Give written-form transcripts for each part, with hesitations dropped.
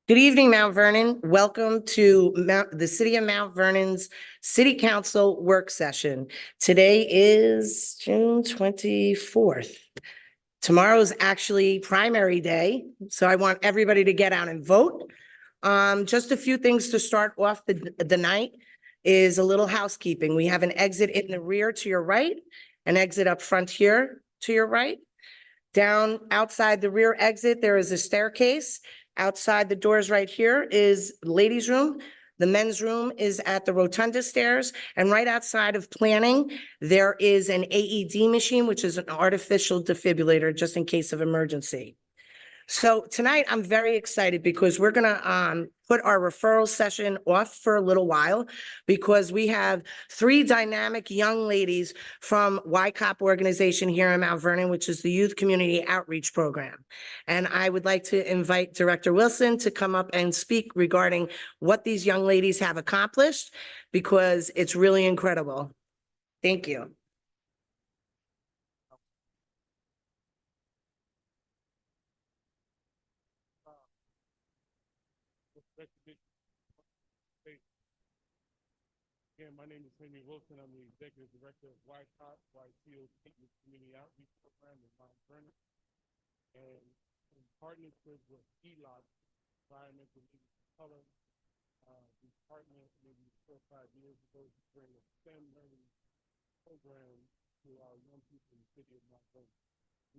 Good evening, Mount Vernon. Welcome to the City of Mount Vernon's City Council Work Session. Today is June 24th. Tomorrow is actually primary day, so I want everybody to get out and vote. Just a few things to start off the night is a little housekeeping. We have an exit in the rear to your right, an exit up front here to your right. Down outside the rear exit, there is a staircase. Outside the doors right here is ladies' room. The men's room is at the rotunda stairs. And right outside of planning, there is an AED machine, which is an artificial defibrillator just in case of emergency. So tonight I'm very excited because we're gonna put our referral session off for a little while because we have three dynamic young ladies from YCOP organization here in Mount Vernon, which is the Youth Community Outreach Program. And I would like to invite Director Wilson to come up and speak regarding what these young ladies have accomplished because it's really incredible. Thank you. Again, my name is Henry Wilson. I'm the Executive Director of YCOP, Youth Community Outreach Program in Mount Vernon. And in partnership with ELOC, Environmental League of Color, we partnered maybe 4 or 5 years ago to bring a STEM learning program to our young people in the city of Mount Vernon.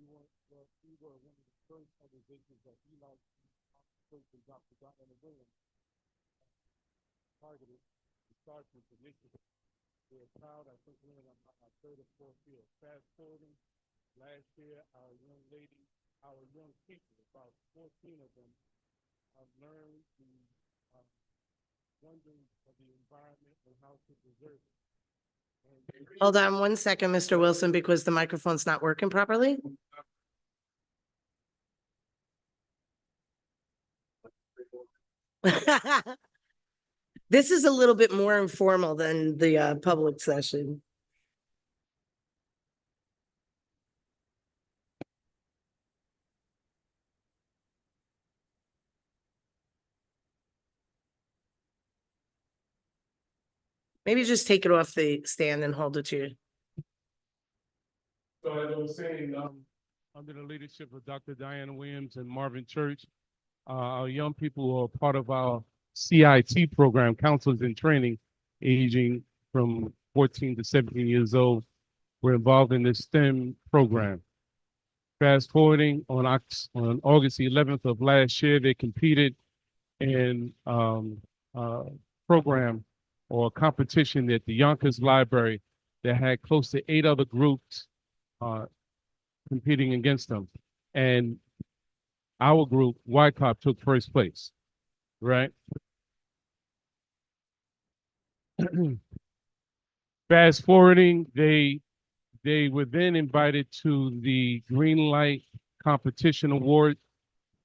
We were one of the first organizations that ELOC and Dr. Diana Williams targeted to start this initiative. We're proud. I think we're in our 3rd or 4th year. Fast forwarding, last year, our young people, about 14 of them, have learned the wonders of the environment and how to preserve it. Hold on 1 second, Mr. Wilson, because the microphone's not working properly. This is a little bit more informal than the public session. Maybe just take it off the stand and hold it to you. So as I was saying, under the leadership of Dr. Diana Williams and Marvin Church, our young people are part of our CIT program, Counselors in Training, aging from 14 to 17 years old. We're involved in this STEM program. Fast forwarding, on August 11th of last year, they competed in a program or a competition at the Yonkers Library that had close to 8 other groups competing against them. And our group, YCOP, took first place, right? Fast forwarding, they were then invited to the Green Light Competition Award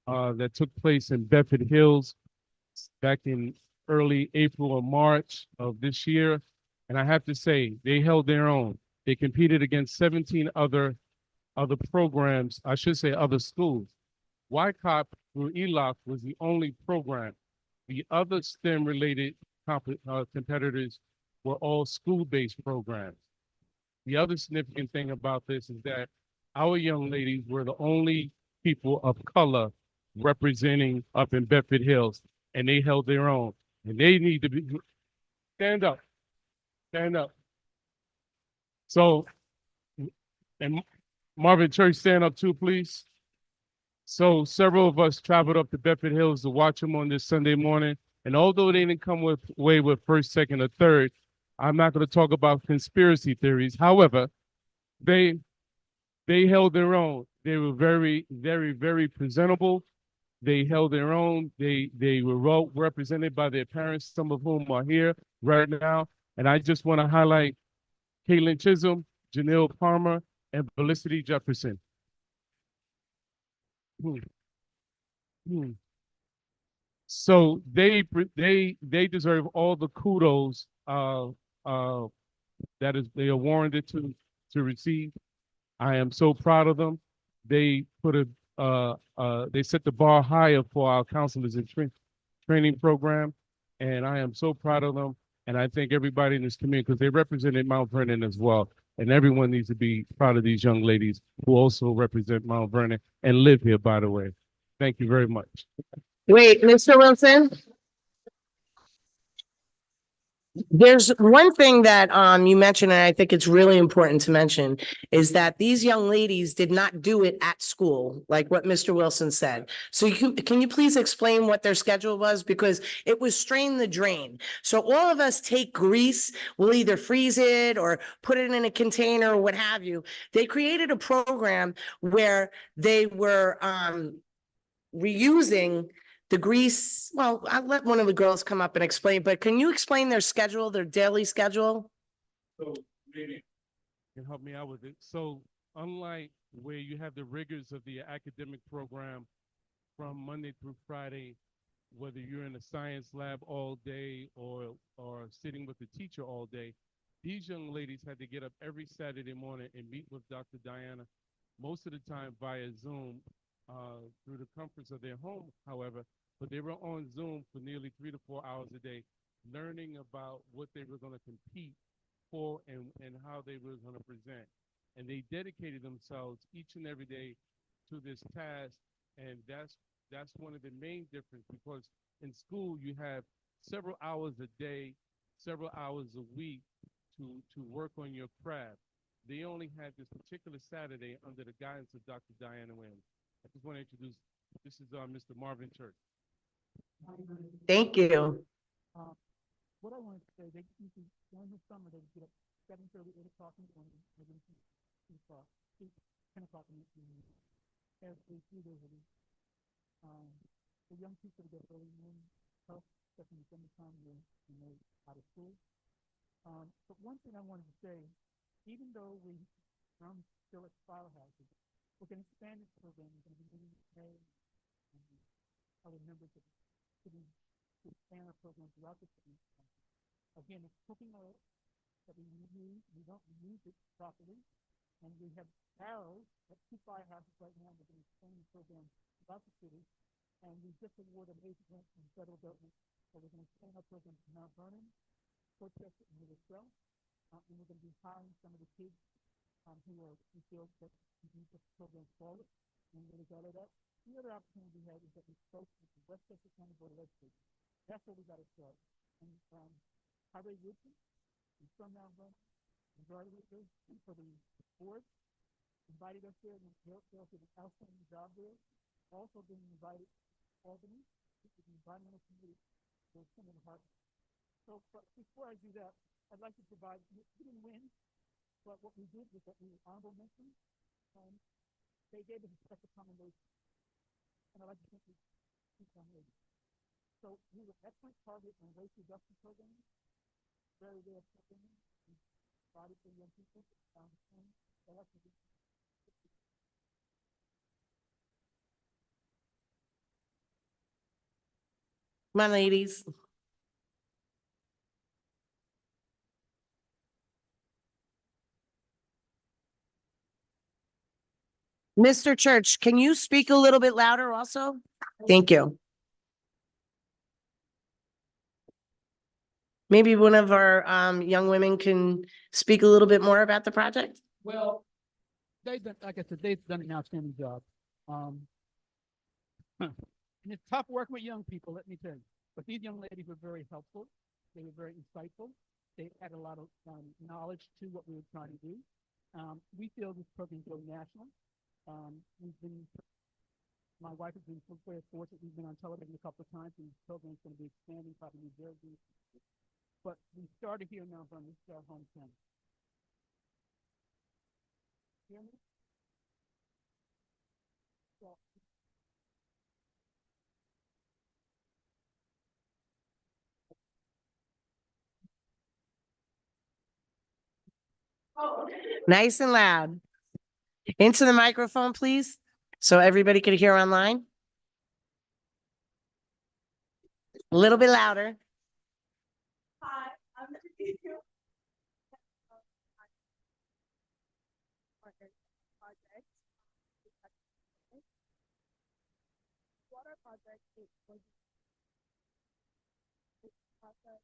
that took place in Bedford Hills back in early April or March of this year. And I have to say, they held their own. They competed against 17 other programs, I should say other schools. YCOP through ELOC was the only program. The other STEM-related competitors were all school-based programs. The other significant thing about this is that our young ladies were the only people of color representing up in Bedford Hills, and they held their own. And they need to be, stand up. So, and Marvin Church, stand up too, please. So several of us traveled up to Bedford Hills to watch them on this Sunday morning. And although they didn't come away with first, second, or third, I'm not going to talk about conspiracy theories. However, they held their own. They were very, very, very presentable. They held their own. They were well represented by their parents, some of whom are here right now. And I just want to highlight Caitlin Chisholm, Janelle Palmer, and Felicity Jefferson. So they deserve all the kudos that they are warranted to receive. I am so proud of them. They put they set the bar higher for our counselors in training. training program. And I am so proud of them. And I thank everybody in this community because they represented Mount Vernon as well. And everyone needs to be proud of these young ladies who also represent Mount Vernon and live here, by the way. Thank you very much. Wait, Mr. Wilson? There's one thing that you mentioned, and I think it's really important to mention, is that these young ladies did not do it at school, like what Mr. Wilson said. So can you please explain what their schedule was? Because it was strain the drain. So all of us take grease, we'll either freeze it or put it in a container or what have you. They created a program where they were reusing the grease. Well, I'll let one of the girls come up and explain, but can you explain their schedule, their daily schedule? So maybe you can help me out with it. So unlike where you have the rigors of the academic program from Monday through Friday, whether you're in a science lab all day or sitting with the teacher all day, these young ladies had to get up every Saturday morning and meet with Dr. Diana, most of the time via Zoom, through the comforts of their home, however, but they were on Zoom for nearly 3 to 4 hours a day, learning about what they were going to compete for and how they were going to present. And they dedicated themselves each and every day to this task. And that's one of the main differences, because in school you have several hours a day, several hours a week to work on your craft. They only had this particular Saturday under the guidance of Dr. Diana Williams. I just want to introduce, this is Mr. Marvin Church. Thank you. What I wanted to say, they usually, during the summer, they get up 7:30, 8 o'clock in the morning, maybe 10 o'clock in the evening, every 3 days a week. The young people get early morning help, especially in the summertime when they're out of school. But one thing I wanted to say, even though I'm still at Firehouses, we're going to expand this program. We're going to be doing May and other members of the city to expand our program throughout the city. Again, it's cooking oil that we use. We don't use it properly. And we have arrows at 2 firehouses right now. We're going to expand the program throughout the city. And we just awarded a major grant from the federal government. So we're going to expand our program to Mount Vernon, Portchester, and New York. And we're going to be hiring some of the kids who feel that we need this program forward. And we're going to go to that. The other opportunity we have is that we spoke with the Westchester County Board of Education. That's where we got to start. And Highway Woodson, and from Mount Vernon, majority of it for the board, invited us there, and they'll do an outstanding job there. Also being invited to Albany, to the environmental committee, for some of the hard. So before I do that, I'd like to provide, we didn't win, but what we did was that we were honorable mention, and they gave us a special commendation. And I'd like to thank you. So we were excellent target on waste reduction programs, very rare programs, provided for young people. Come on, ladies. Mr. Church, can you speak a little bit louder also? Thank you. Maybe one of our young women can speak a little bit more about the project? Well, they've done, like I said, they've done an outstanding job. And it's tough working with young people, let me tell you. But these young ladies were very helpful. They were very insightful. They had a lot of knowledge to what we were trying to do. We feel this program is going national. My wife has been very fortunate. We've been on television a couple of times, and this program is going to be expanding probably New Jersey. But we started here in Mount Vernon. This is our hometown. Hear me? So, Nice and loud. Into the microphone, please, so everybody can hear online. A little bit louder. Hi, I'm the teacher. Project. Water project is process.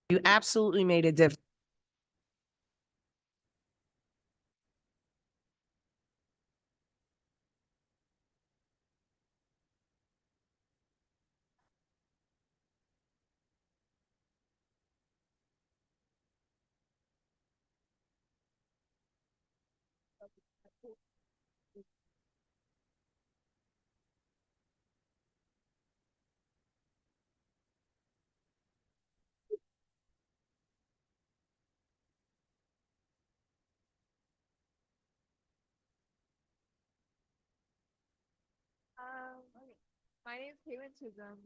You absolutely made a difference. Okay. My name is Caitlin Chisholm.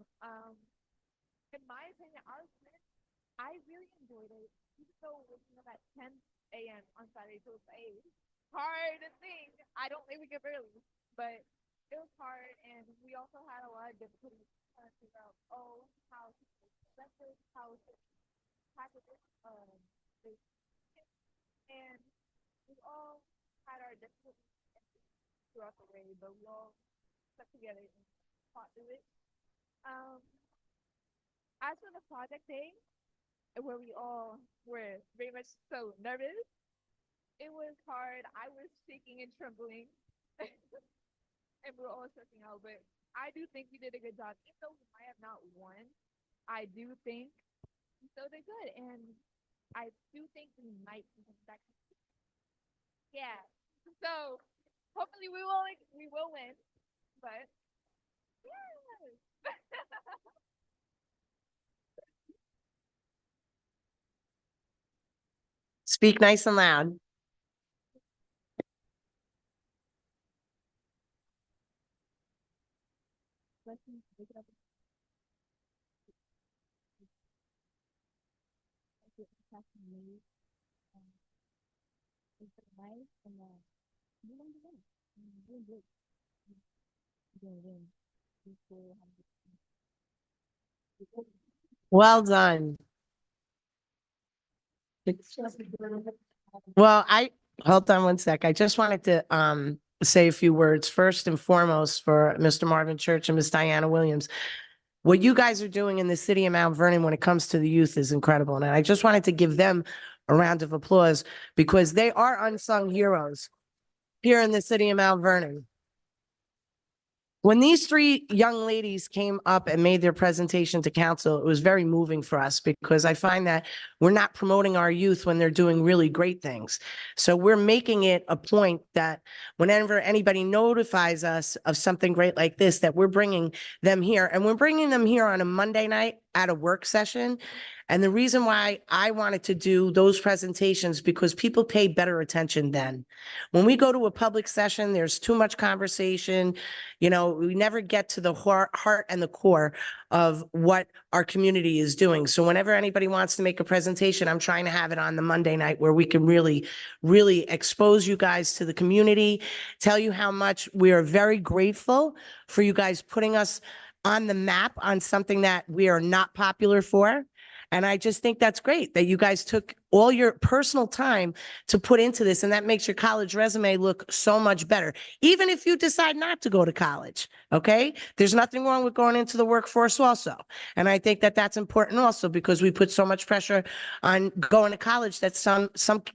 In my opinion, our experience, I really enjoyed it. Even though waking up at 10 a.m. on Saturday to a hard thing. I don't think we get early, but it was hard, and we also had a lot of difficulty trying to figure out, how to present this, how to tackle this, and we all had our difficulties throughout the way, but we all stuck together and fought through it. Um, as for the project day, where we all were very much so nervous, it was hard. I was shaking and trembling, and we were all stressing out. But I do think we did a good job. Even though we might have not won, I do think we still did good, and I do think we might win that. Yeah. So hopefully we will win. But yeah. Speak nice and loud. Let's make it up. It's nice and you want to win. You're doing good. You're gonna win. You still have Well done. Well, hold on one sec. I just wanted to say a few words. First and foremost for Mr. Marvin Church and Miss Diana Williams. What you guys are doing in the city of Mount Vernon when it comes to the youth is incredible. And I just wanted to give them a round of applause because they are unsung heroes here in the city of Mount Vernon. When these three young ladies came up and made their presentation to council, it was very moving for us because I find that we're not promoting our youth when they're doing really great things. So we're making it a point that whenever anybody notifies us of something great like this, that we're bringing them here, and we're bringing them here on a Monday night at a work session. And the reason why I wanted to do those presentations, because people pay better attention then. When we go to a public session, there's too much conversation. You know, we never get to the heart and the core of what our community is doing. So whenever anybody wants to make a presentation, I'm trying to have it on the Monday night where we can really, really expose you guys to the community, tell you how much we are very grateful for you guys putting us on the map on something that we are not popular for. And I just think that's great that you guys took all your personal time to put into this, and that makes your college resume look so much better, even if you decide not to go to college, okay? There's nothing wrong with going into the workforce also. And I think that that's important also because we put so much pressure on going to college that some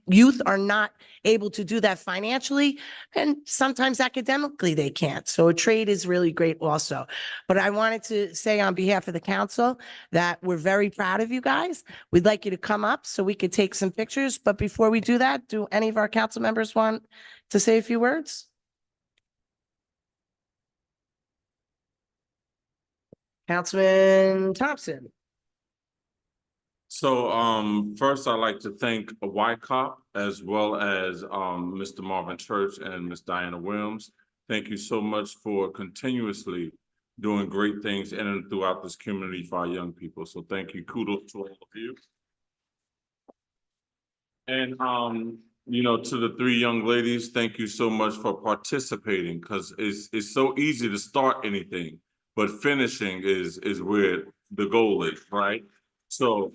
youth are not able to do that financially, and sometimes academically they can't. So a trade is really great also. But I wanted to say on behalf of the council that we're very proud of you guys. We'd like you to come up so we could take some pictures. But before we do that, do any of our council members want to say a few words? Councilman Thompson. So, first I'd like to thank YCOP as well as, Mr. Marvin Church and Ms. Diana Williams. Thank you so much for continuously doing great things in and throughout this community for our young people. So thank you. Kudos to all of you. And, to the three young ladies, thank you so much for participating, because it's so easy to start anything, but finishing is where the goal is, right? So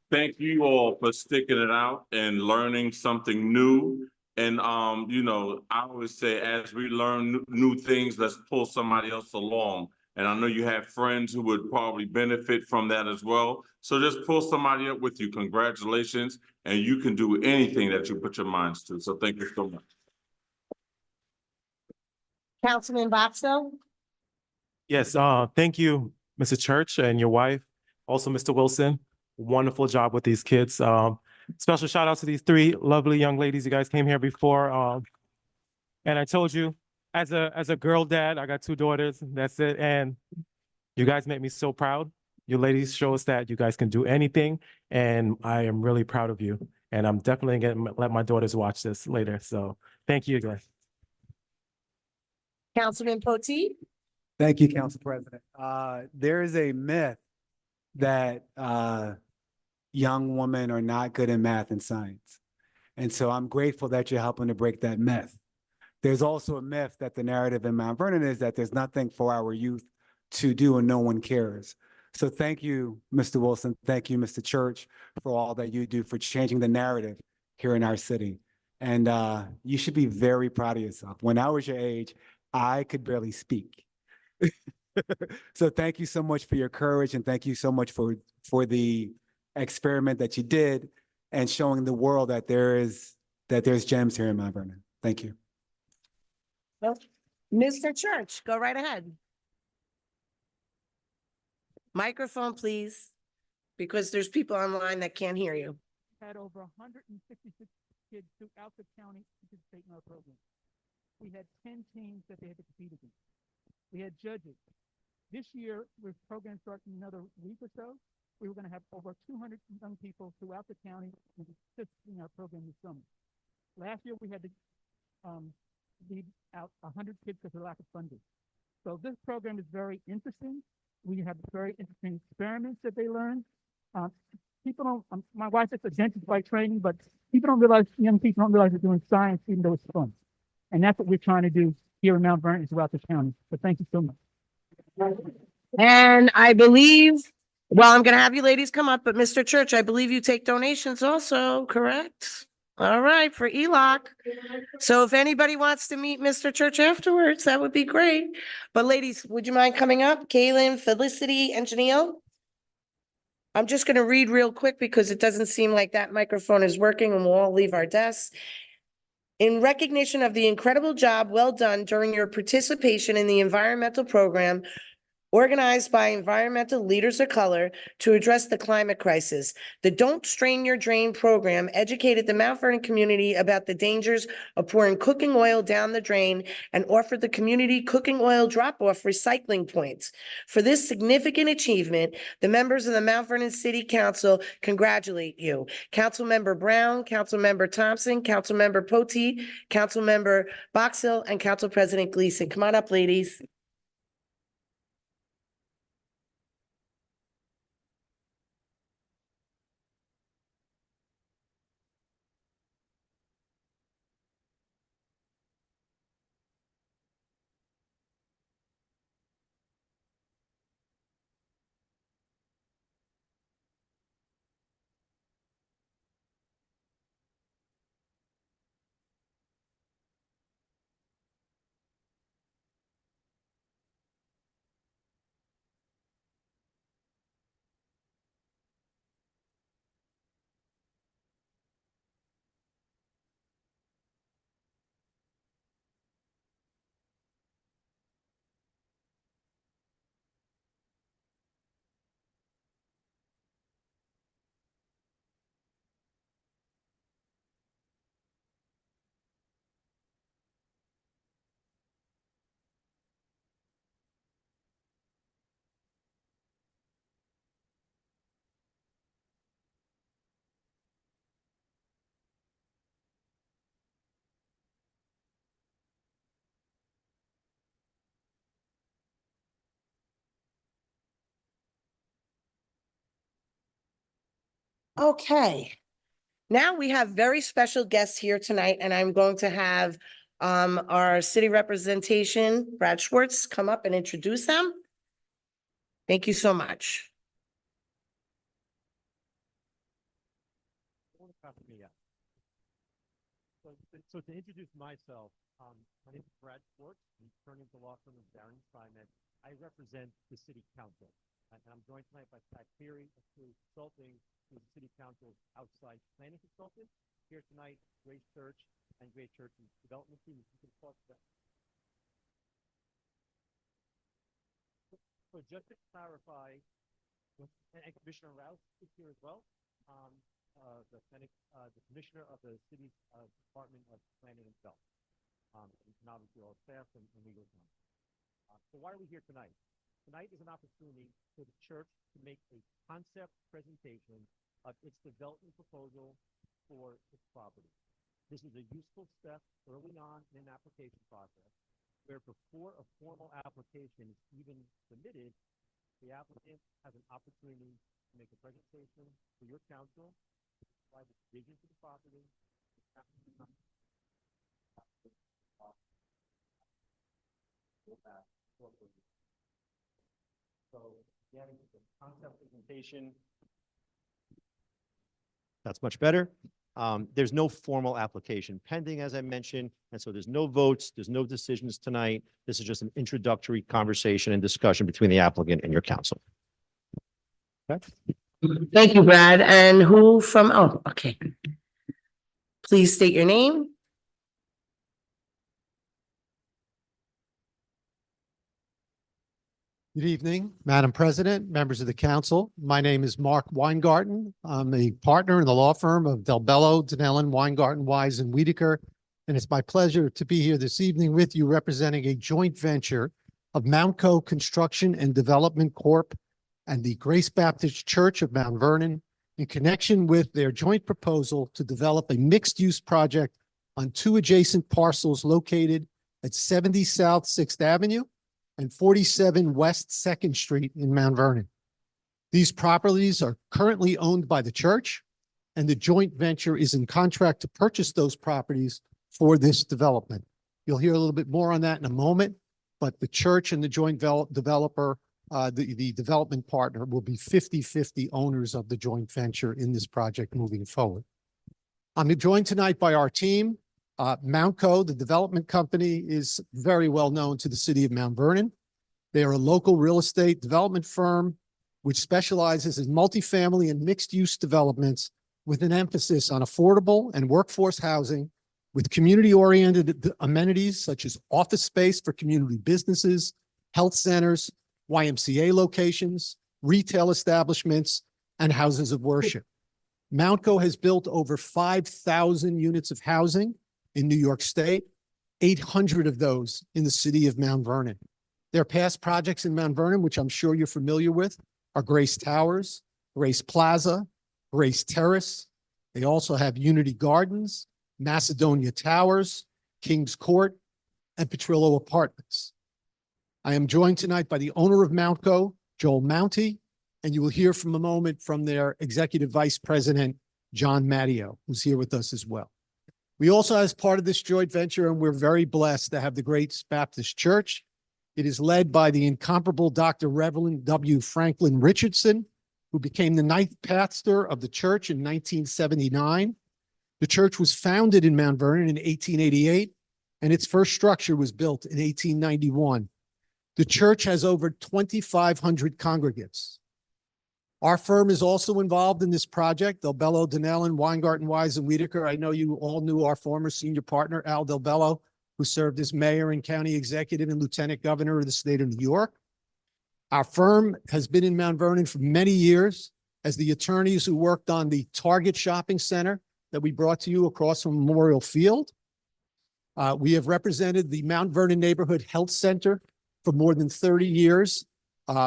thank you all for sticking it out and learning something new. And, I always say, as we learn new things, let's pull somebody else along. And I know you have friends who would probably benefit from that as well. So just pull somebody up with you. Congratulations. And you can do anything that you put your minds to. So thank you so much. Councilman Boxell. Yes, thank you, Mr. Church and your wife, also Mr. Wilson. Wonderful job with these kids. Special shout out to these three lovely young ladies. You guys came here before. And I told you, as a girl dad, I got two daughters. That's it. And you guys make me so proud. You ladies show us that you guys can do anything, and I am really proud of you. And I'm definitely gonna let my daughters watch this later. So thank you guys. Councilman Potteet. Thank you, Council President. There is a myth that young women are not good in math and science. And so I'm grateful that you're helping to break that myth. There's also a myth that the narrative in Mount Vernon is that there's nothing for our youth to do and no one cares. So thank you, Mr. Wilson. Thank you, Mr. Church, for all that you do for changing the narrative here in our city. And you should be very proud of yourself. When I was your age, I could barely speak. So thank you so much for your courage, and thank you so much for the experiment that you did and showing the world that there's gems here in Mount Vernon. Thank you. Mr. Church, go right ahead. Microphone, please, because there's people online that can't hear you. Had over 156 kids throughout the county participate in our program. We had 10 teams that they had to compete against. We had judges. This year, with program starting in another week or so, we were going to have over 200 young people throughout the county participating in our program this summer. Last year, we had to leave out 100 kids because of lack of funding. So this program is very interesting. We have very interesting experiments that they learn. People don't, my wife is a dentist by training, but people don't realize, young people don't realize they're doing science even though it's fun. And that's what we're trying to do here in Mount Vernon and throughout the county. So thank you so much. And I believe, well, I'm gonna have you ladies come up, but Mr. Church, I believe you take donations also, correct? All right, for ELOC. So if anybody wants to meet Mr. Church afterwards, that would be great. But ladies, would you mind coming up? Kaylin, Felicity, and Janelle? I'm just gonna read real quick because it doesn't seem like that microphone is working and we'll all leave our desks. In recognition of the incredible job well done during your participation in the environmental program organized by environmental leaders of color to address the climate crisis. The Don't Strain Your Drain program educated the Mount Vernon community about the dangers of pouring cooking oil down the drain and offered the community cooking oil drop-off recycling points. For this significant achievement, the members of the Mount Vernon City Council congratulate you. Councilmember Brown, Councilmember Thompson, Councilmember Potteet, Councilmember Boxell, and Council President Gleason. Come on up, ladies. Okay. Now we have very special guests here tonight, and I'm going to have our city representation, Brad Schwartz, come up and introduce them. Thank you so much. So to introduce myself, my name is Brad Schwartz. I'm attorney at the law firm of Barron Simon. I represent the city council. And I'm joined tonight by Pat Cleary, who's consulting to the city council's outside planning consultant. Here tonight, Grace Church and Grace Church's development team. You can talk to them. So just to clarify, and Commissioner Rouse is here as well. The commissioner of the city's Department of Planning and Development, and obviously all staff and legal team. So why are we here tonight? Tonight is an opportunity for the church to make a concept presentation of its development proposal for its property. This is a useful step early on in an application process, where before a formal application is even submitted, the applicant has an opportunity to make a presentation for your council, provide the vision for the property. So again, the concept presentation. That's much better. There's no formal application pending, as I mentioned, and so there's no votes, there's no decisions tonight. This is just an introductory conversation and discussion between the applicant and your council. Okay. Thank you, Brad. And who from, oh, okay. Please state your name. Good evening, Madam President, members of the council. My name is Mark Weingarten. I'm a partner in the law firm of Del Bello, Dinellen, Weingarten, Wise, and Wiedeker. And it's my pleasure to be here this evening with you representing a joint venture of Mountco Construction and Development Corp. And the Grace Baptist Church of Mount Vernon in connection with their joint proposal to develop a mixed-use project on two adjacent parcels located at 70 South 6th Avenue and 47 West 2nd Street in Mount Vernon. These properties are currently owned by the church, and the joint venture is in contract to purchase those properties for this development. You'll hear a little bit more on that in a moment, but the church and the joint developer, the development partner, will be 50-50 owners of the joint venture in this project moving forward. I'm joined tonight by our team. Mountco, the development company, is very well known to the city of Mount Vernon. They are a local real estate development firm which specializes in multifamily and mixed-use developments with an emphasis on affordable and workforce housing with community-oriented amenities such as office space for community businesses, health centers, YMCA locations, retail establishments, and houses of worship. Mountco has built over 5,000 units of housing in New York State, 800 of those in the city of Mount Vernon. Their past projects in Mount Vernon, which I'm sure you're familiar with, are Grace Towers, Grace Plaza, Grace Terrace. They also have Unity Gardens, Macedonia Towers, Kings Court, and Petrillo Apartments. I am joined tonight by the owner of Mountco, Joel Mounty, and you will hear from a moment from their executive vice president, John Matteo, who's here with us as well. We also, as part of this joint venture, and we're very blessed to have the Grace Baptist Church. It is led by the incomparable Dr. Reverend W. Franklin Richardson, who became the ninth pastor of the church in 1979. The church was founded in Mount Vernon in 1888, and its first structure was built in 1891. The church has over 2,500 congregants. Our firm is also involved in this project, Del Bello, Dinellen, Weingarten, Wise, and Wiedeker. I know you all knew our former senior partner, Al Del Bello, who served as mayor and county executive and lieutenant governor of the state of New York. Our firm has been in Mount Vernon for many years as the attorneys who worked on the Target Shopping Center that we brought to you across from Memorial Field. We have represented the Mount Vernon Neighborhood Health Center for more than 30 years.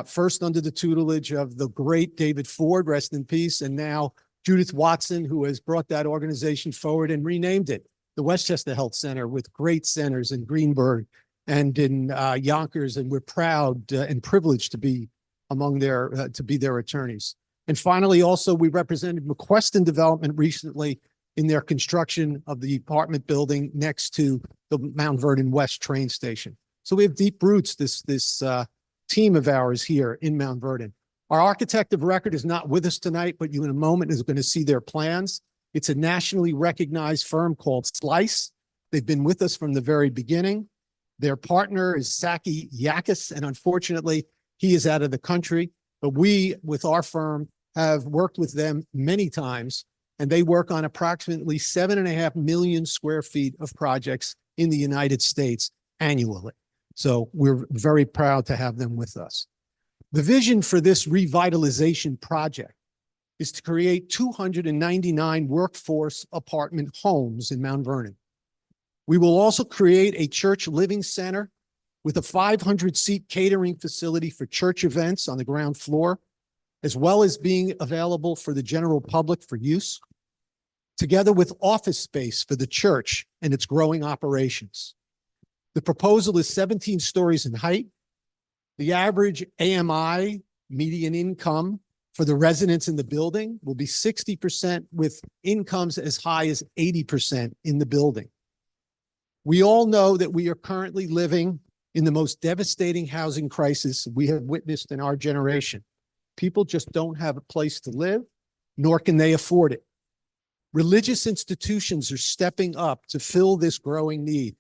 First under the tutelage of the great David Ford, rest in peace, and now Judith Watson, who has brought that organization forward and renamed it the Westchester Health Center, with great centers in Greenburgh and in Yonkers, and we're proud and privileged to be among their attorneys. And finally, also, we represented McQuestion Development recently in their construction of the apartment building next to the Mount Vernon West train station. So we have deep roots, this team of ours here in Mount Vernon. Our architect of record is not with us tonight, but you in a moment is going to see their plans. It's a nationally recognized firm called Slice. They've been with us from the very beginning. Their partner is Saki Yakis, and unfortunately, he is out of the country. But we, with our firm, have worked with them many times, and they work on approximately 7.5 million square feet of projects in the United States annually. So we're very proud to have them with us. The vision for this revitalization project is to create 299 workforce apartment homes in Mount Vernon. We will also create a church living center with a 500-seat catering facility for church events on the ground floor, as well as being available for the general public for use, together with office space for the church and its growing operations. The proposal is 17 stories in height. The average AMI, median income, for the residents in the building will be 60%, with incomes as high as 80% in the building. We all know that we are currently living in the most devastating housing crisis we have witnessed in our generation. People just don't have a place to live, nor can they afford it. Religious institutions are stepping up to fill this growing need.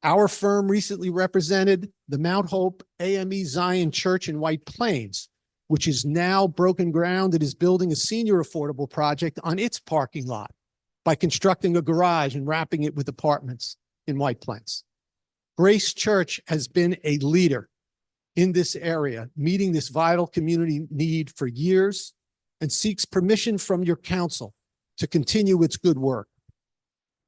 Our firm recently represented the Mount Hope AME Zion Church in White Plains, which is now broken ground and is building a senior affordable project on its parking lot by constructing a garage and wrapping it with apartments in White Plains. Grace Church has been a leader in this area, meeting this vital community need for years, and seeks permission from your council to continue its good work.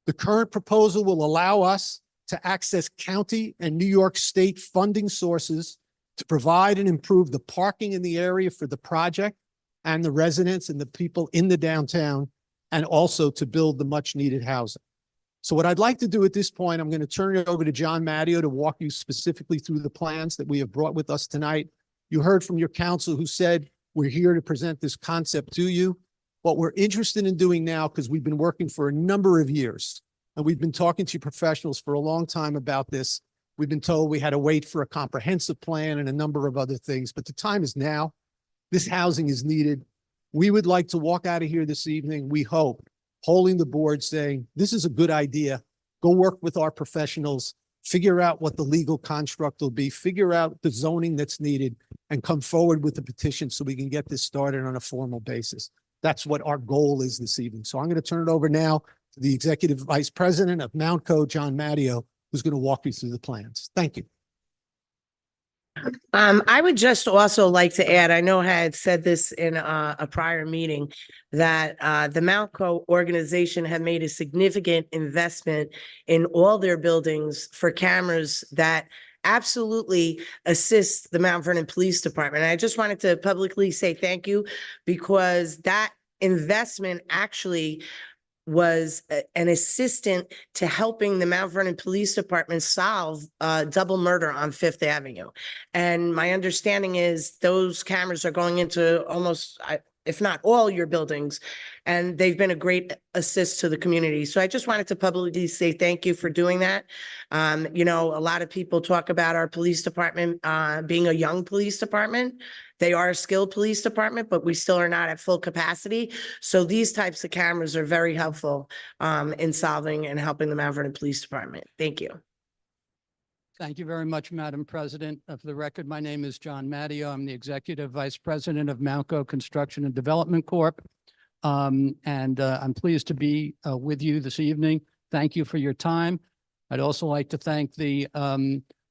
The current proposal will allow us to access county and New York State funding sources to provide and improve the parking in the area for the project and the residents and the people in the downtown, and also to build the much needed housing. So what I'd like to do at this point, I'm going to turn it over to John Matteo to walk you specifically through the plans that we have brought with us tonight. You heard from your counsel who said, we're here to present this concept to you. What we're interested in doing now, because we've been working for a number of years, and we've been talking to professionals for a long time about this. We've been told we had to wait for a comprehensive plan and a number of other things, but the time is now. This housing is needed. We would like to walk out of here this evening, we hope, holding the board saying, this is a good idea. Go work with our professionals, figure out what the legal construct will be, figure out the zoning that's needed, and come forward with the petition so we can get this started on a formal basis. That's what our goal is this evening. So I'm going to turn it over now to the Executive Vice President of Mountco, John Matteo, who's going to walk you through the plans. Thank you. I would just also like to add, I know I had said this in a prior meeting, that the Mountco organization had made a significant investment in all their buildings for cameras that absolutely assist the Mount Vernon Police Department. And I just wanted to publicly say thank you, because that investment actually was an assistant to helping the Mount Vernon Police Department solve double murder on Fifth Avenue. And my understanding is those cameras are going into almost, if not all your buildings, and they've been a great assist to the community. So I just wanted to publicly say thank you for doing that. You know, a lot of people talk about our police department being a young police department. They are a skilled police department, but we still are not at full capacity. So these types of cameras are very helpful in solving and helping the Mount Vernon Police Department. Thank you. Thank you very much, Madam President. For the record, my name is John Matteo. I'm the Executive Vice President of Mountco Construction and Development Corp. I'm pleased to be with you this evening. Thank you for your time. I'd also like to thank the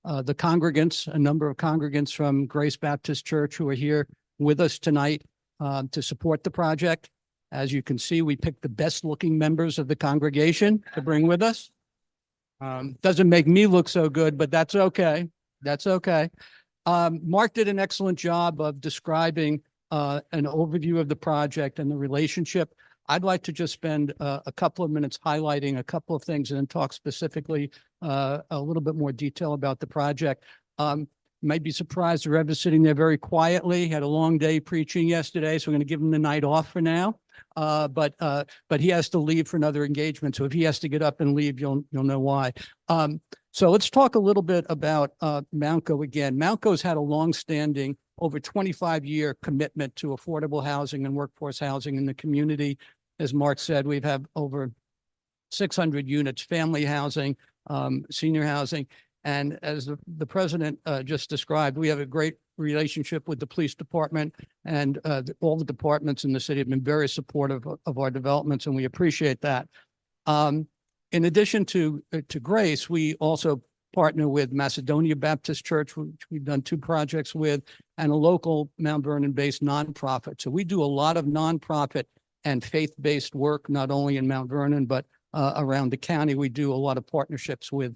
congregants, a number of congregants from Grace Baptist Church who are here with us tonight to support the project. As you can see, we picked the best looking members of the congregation to bring with us. Doesn't make me look so good, but that's okay. That's okay. Mark did an excellent job of describing an overview of the project and the relationship. I'd like to just spend a couple of minutes highlighting a couple of things and then talk specifically a little bit more detail about the project. You might be surprised the Rev is sitting there very quietly. Had a long day preaching yesterday, so we're going to give him the night off for now. But he has to leave for another engagement. So if he has to get up and leave, you'll know why. So let's talk a little bit about Mountco again. Mountco's had a long-standing, over 25-year commitment to affordable housing and workforce housing in the community. As Mark said, we've had over 600 units, family housing, senior housing. And as the president just described, we have a great relationship with the police department, and all the departments in the city have been very supportive of our developments, and we appreciate that. In addition to Grace, we also partner with Macedonia Baptist Church, which we've done 2 projects with, and a local Mount Vernon-based nonprofit. So we do a lot of nonprofit and faith-based work, not only in Mount Vernon, but around the county. We do a lot of partnerships with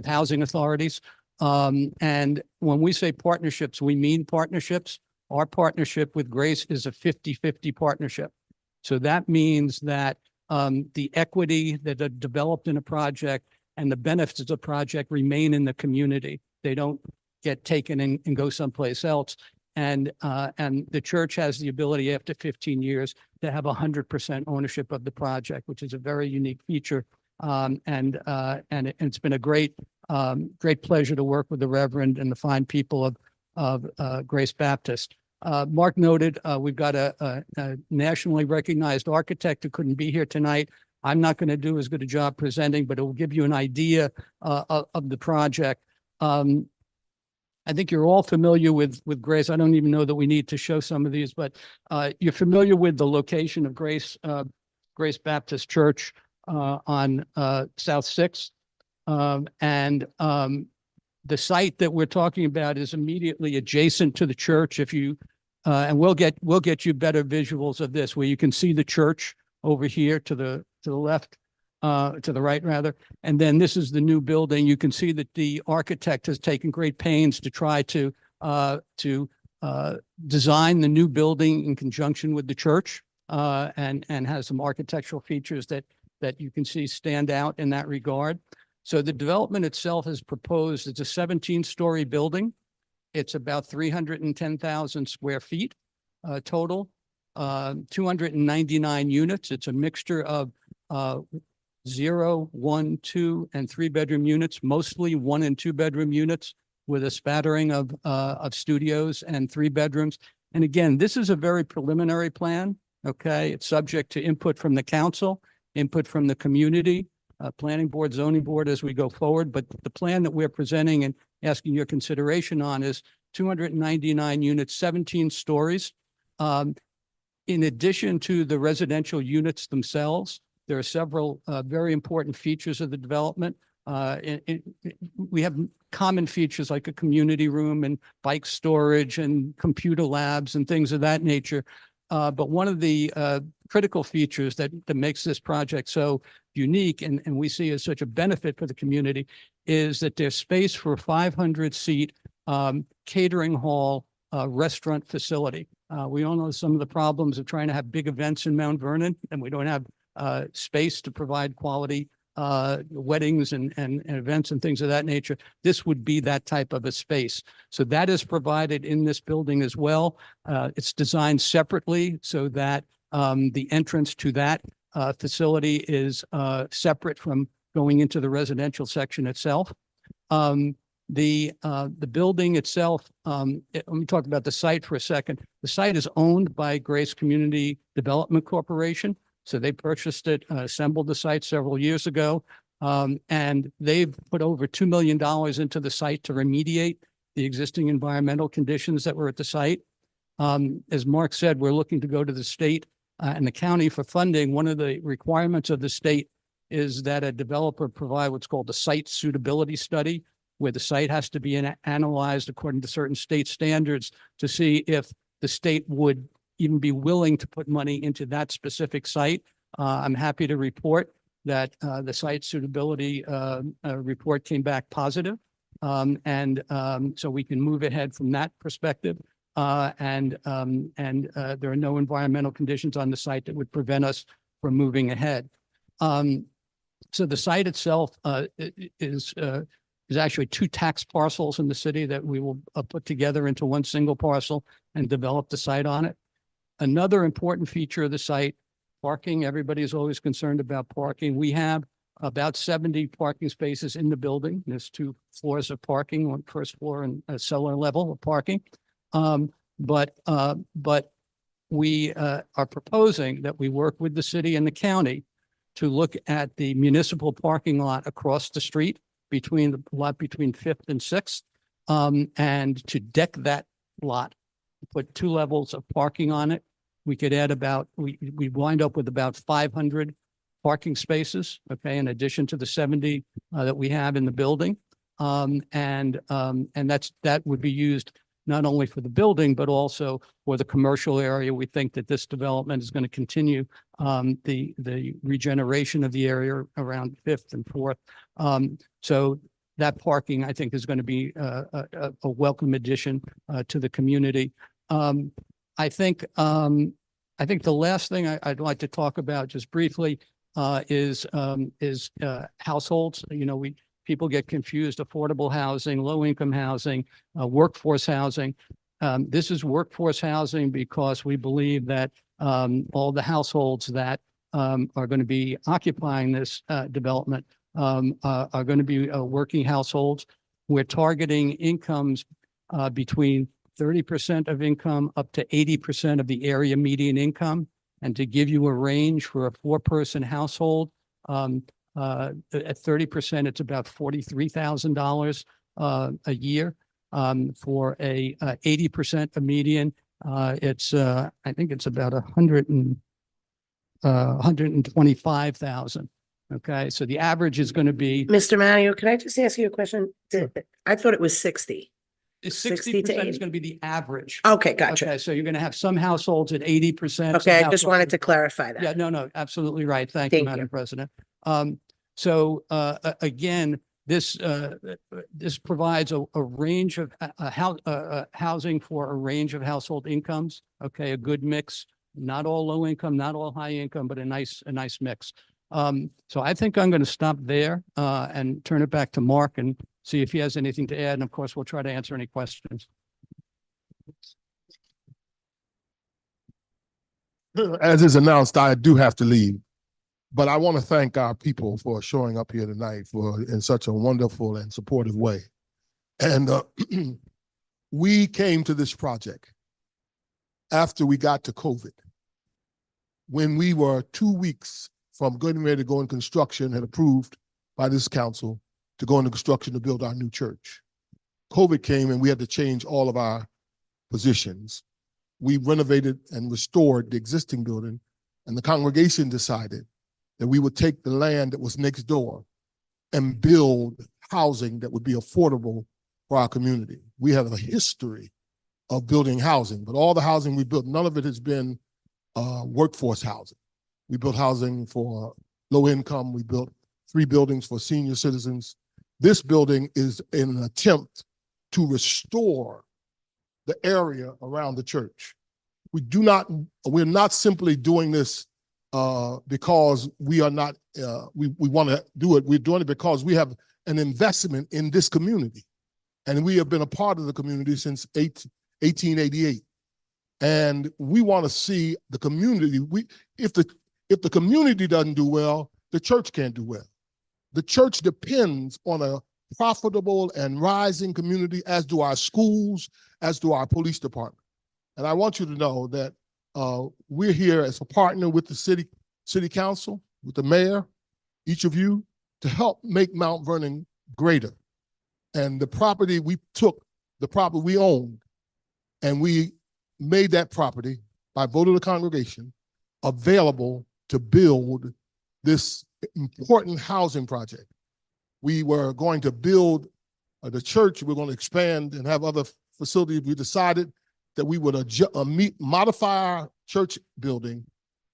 housing authorities. And when we say partnerships, we mean partnerships. Our partnership with Grace is a 50-50 partnership. So that means that the equity that are developed in a project and the benefits of the project remain in the community. They don't get taken and go someplace else. And the church has the ability after 15 years to have 100% ownership of the project, which is a very unique feature. And it's been a great pleasure to work with the Reverend and the fine people of Grace Baptist. Mark noted we've got a nationally recognized architect who couldn't be here tonight. I'm not going to do as good a job presenting, but it will give you an idea of the project. I think you're all familiar with Grace. I don't even know that we need to show some of these, but you're familiar with the location of Grace Baptist Church on South 6th. And the site that we're talking about is immediately adjacent to the church. If you and we'll get you better visuals of this, where you can see the church over here to the left, to the right rather. And then this is the new building. You can see that the architect has taken great pains to try to design the new building in conjunction with the church, and has some architectural features that you can see stand out in that regard. So the development itself is proposed. It's a 17-story building. It's about 310,000 square feet total, 299 units. It's a mixture of 0, 1, 2, and 3-bedroom units, mostly 1 and 2-bedroom units with a spattering of studios and 3 bedrooms. And again, this is a very preliminary plan. Okay, it's subject to input from the council, input from the community, planning board, zoning board as we go forward. But the plan that we're presenting and asking your consideration on is 299 units, 17 stories. In addition to the residential units themselves, there are several very important features of the development. We have common features like a community room and bike storage and computer labs and things of that nature. But one of the critical features that makes this project so unique and we see as such a benefit for the community is that there's space for a 500-seat catering hall restaurant facility. We all know some of the problems of trying to have big events in Mount Vernon, and we don't have space to provide quality weddings and events and things of that nature. This would be that type of a space. So that is provided in this building as well. It's designed separately so that the entrance to that facility is separate from going into the residential section itself. The building itself, let me talk about the site for a second. The site is owned by Grace Community Development Corporation. So they purchased it, assembled the site several years ago, and they've put over $2 million into the site to remediate the existing environmental conditions that were at the site. As Mark said, we're looking to go to the state and the county for funding. One of the requirements of the state is that a developer provide what's called a site suitability study, where the site has to be analyzed according to certain state standards to see if the state would even be willing to put money into that specific site. I'm happy to report that the site suitability report came back positive. So we can move ahead from that perspective. And there are no environmental conditions on the site that would prevent us from moving ahead. So the site itself is there's actually 2 tax parcels in the city that we will put together into one single parcel and develop the site on it. Another important feature of the site, parking. Everybody is always concerned about parking. We have about 70 parking spaces in the building. There's 2 floors of parking, one first floor and a cellar level of parking. But we are proposing that we work with the city and the county to look at the municipal parking lot across the street between the lot between 5th and 6th, and to deck that lot, put 2 levels of parking on it. We could add we wind up with about 500 parking spaces, okay, in addition to the 70 that we have in the building. And that would be used not only for the building, but also for the commercial area. We think that this development is going to continue the regeneration of the area around 5th and 4th. So that parking, I think, is going to be a welcome addition to the community. I think the last thing I'd like to talk about just briefly is households. You know, people get confused: affordable housing, low-income housing, workforce housing. This is workforce housing because we believe that all the households that are going to be occupying this development are going to be working households. We're targeting incomes between 30% of income up to 80% of the area median income. And to give you a range for a 4-person household, at 30%, it's about $43,000 a year. For a 80% a median, it's I think it's about 125,000. Okay, so the average is going to be Mr. Manuel, can I just ask you a question? I thought it was 60. 60% is going to be the average. Okay, gotcha. Okay, so you're going to have some households at 80%. Okay, I just wanted to clarify Yeah, that. no, absolutely right. Thank you, Thank Madam you. President. So again, this provides a range of housing for a range of household incomes. Okay, a good mix, not all low income, not all high income, but a nice mix. So I think I'm going to stop there and turn it back to Mark and see if he has anything to add. And of course, we'll try to answer any questions. As is announced, I do have to leave, but I want to thank our people for showing up here tonight in such a wonderful and supportive way. And we came to this project after we got to COVID, when we were 2 weeks from getting ready to go in construction and approved by this council to go into construction to build our new church. COVID came and we had to change all of our positions. We renovated and restored the existing building, and the congregation decided that we would take the land that was next door and build housing that would be affordable for our community. We have a history of building housing, but all the housing we built, none of it has been workforce housing. We built housing for low income. We built 3 buildings for senior citizens. This building is an attempt to restore the area around the church. We're not simply doing this because we are not, we want to do it. We're doing it because we have an investment in this community. And we have been a part of the community since 1888. And we want to see the community. If the community doesn't do well, the church can't do well. The church depends on a profitable and rising community, as do our schools, as do our police department. And I want you to know that we're here as a partner with the city council, with the mayor, each of you, to help make Mount Vernon greater. And the property we took, the property we owned, and we made that property by vote of the congregation available to build this important housing project. We were going to build the church. We're going to expand and have other facilities. We decided that we would modify our church building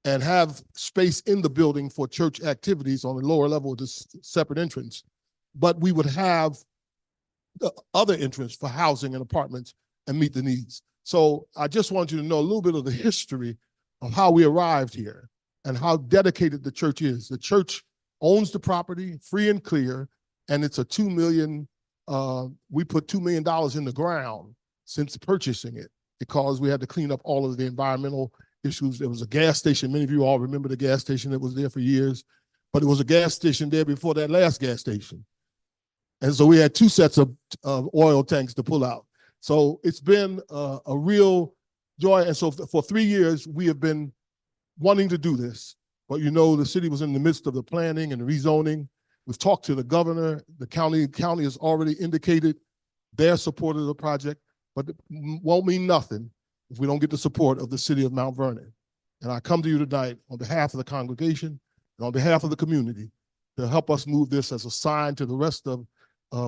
and have space in the building for church activities on the lower level of this separate entrance. But we would have the other entrance for housing and apartments and meet the needs. So I just want you to know a little bit of the history of how we arrived here and how dedicated the church is. The church owns the property free and clear, and it's a $2 million we put $2 million in the ground since purchasing it because we had to clean up all of the environmental issues. There was a gas station. Many of you all remember the gas station that was there for years, but it was a gas station there before that last gas station. And so we had 2 sets of oil tanks to pull out. So it's been a real joy. And so for 3 years, we have been wanting to do this. But you know, the city was in the midst of the planning and rezoning. We've talked to the governor. The county has already indicated their support of the project, but it won't mean nothing if we don't get the support of the city of Mount Vernon. And I come to you tonight on behalf of the congregation and on behalf of the community to help us move this as a sign to the rest of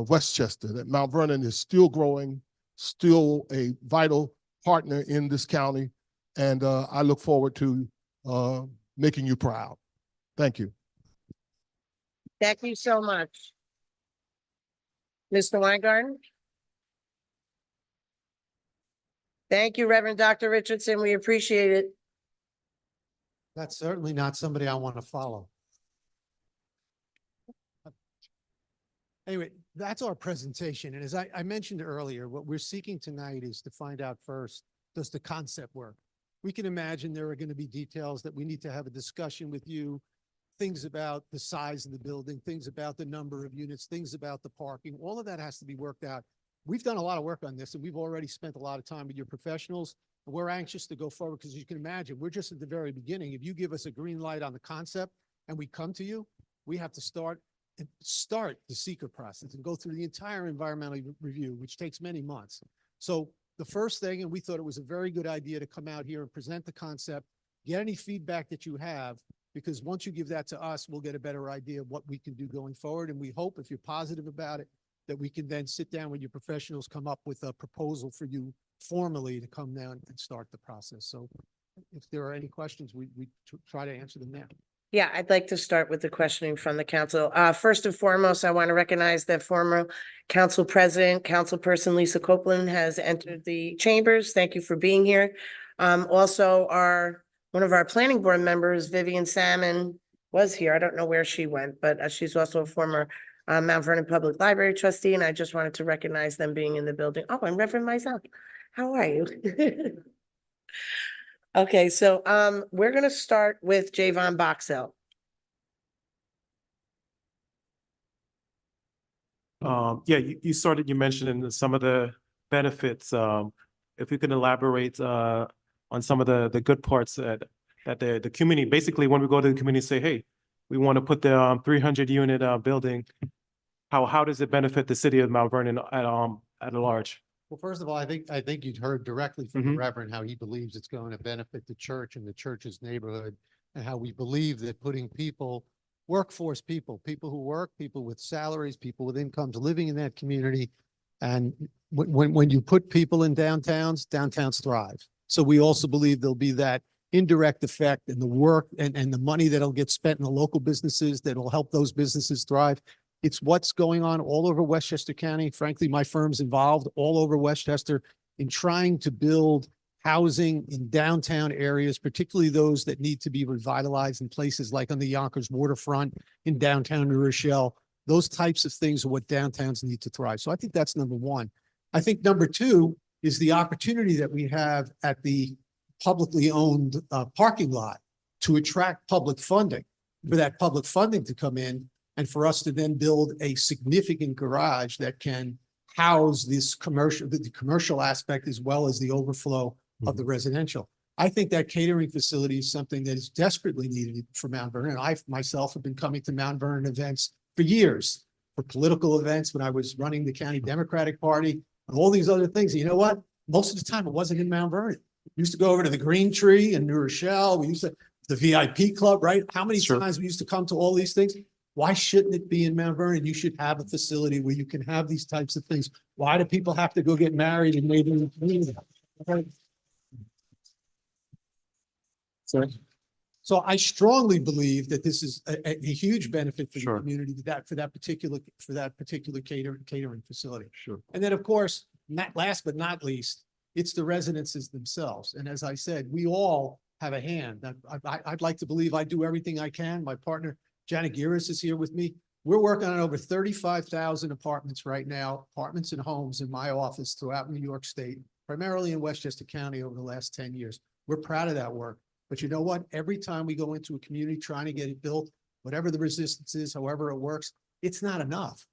Westchester that Mount Vernon is still growing, still a vital partner in this county. And I look forward to making you proud. Thank you. Thank you so much. Mr. Weingarten? Thank you, Reverend Dr. Richardson. We appreciate it. That's certainly not somebody I want to follow. Anyway, that's our presentation. And as I mentioned earlier, what we're seeking tonight is to find out first, does the concept work? We can imagine there are going to be details that we need to have a discussion with you, things about the size of the building, things about the number of units, things about the parking. All of that has to be worked out. We've done a lot of work on this and we've already spent a lot of time with your professionals. And we're anxious to go forward because you can imagine we're just at the very beginning. If you give us a green light on the concept and we come to you, we have to start the seeker process and go through the entire environmental review, which takes many months. So the first thing, and we thought it was a very good idea to come out here and present the concept, get any feedback that you have, because once you give that to us, we'll get a better idea of what we can do going forward. And we hope, if you're positive about it, that we can then sit down with your professionals, come up with a proposal for you formally to come down and start the process. So if there are any questions, we try to answer them now. Yeah, I'd like to start with the questioning from the council. First and foremost, I want to recognize that former council president, councilperson Lisa Copeland has entered the chambers. Thank you for being here. Also, one of our planning board members, Vivian Salmon, was here. I don't know where she went, but she's also a former Mount Vernon Public Library trustee, and I just wanted to recognize them being in the building. Oh, and Reverend Mizell, how are you? Okay, so we're gonna start with Javon Boxell. Yeah, you mentioned some of the benefits. If you can elaborate on some of the good parts that the community, basically when we go to the community and say, hey, we want to put the 300 unit building, how does it benefit the city of Mount Vernon at large? Well, first of all, I think you'd heard directly from the Reverend how he believes it's going to benefit the church and the church's neighborhood, and how we believe that putting workforce people who work, people with salaries, people with incomes living in that community. And when you put people in downtowns thrive. So we also believe there'll be that indirect effect and the work and the money that'll get spent in the local businesses that'll help those businesses thrive. It's what's going on all over Westchester County. Frankly, my firm's involved all over Westchester in trying to build housing in downtown areas, particularly those that need to be revitalized in places like on the Yonkers waterfront, in downtown New Rochelle. Those types of things are what downtowns need to thrive. So I think that's number one. I think number two is the opportunity that we have at the publicly owned parking lot to attract public funding, for that public funding to come in and for us to then build a significant garage that can house this the commercial aspect as well as the overflow of the residential. I think that catering facility is something that is desperately needed for Mount Vernon. I myself have been coming to Mount Vernon events for years, for political events when I was running the county Democratic Party and all these other things. And you know what? Most of the time it wasn't in Mount Vernon. We used to go over to the Green Tree in New Rochelle. We used to, the VIP club, right? How many times we used to come to all these things? Why shouldn't it be in Mount Vernon? You should have a facility where you can have these types of things. Why do people have to go get married in neighboring communities? So I strongly believe that this is a huge benefit for the community, for that particular catering facility. Sure. And then, of course, last but not least, it's the residences themselves. And as I said, we all have a hand. I'd like to believe I do everything I can. My partner, Janet Giris, is here with me. We're working on over 35,000 apartments right now, apartments and homes in my office throughout New York State, primarily in Westchester County over the last 10 years. We're proud of that work. But you know what? Every time we go into a community trying to get it built, whatever the resistance is, however it works, it's not enough.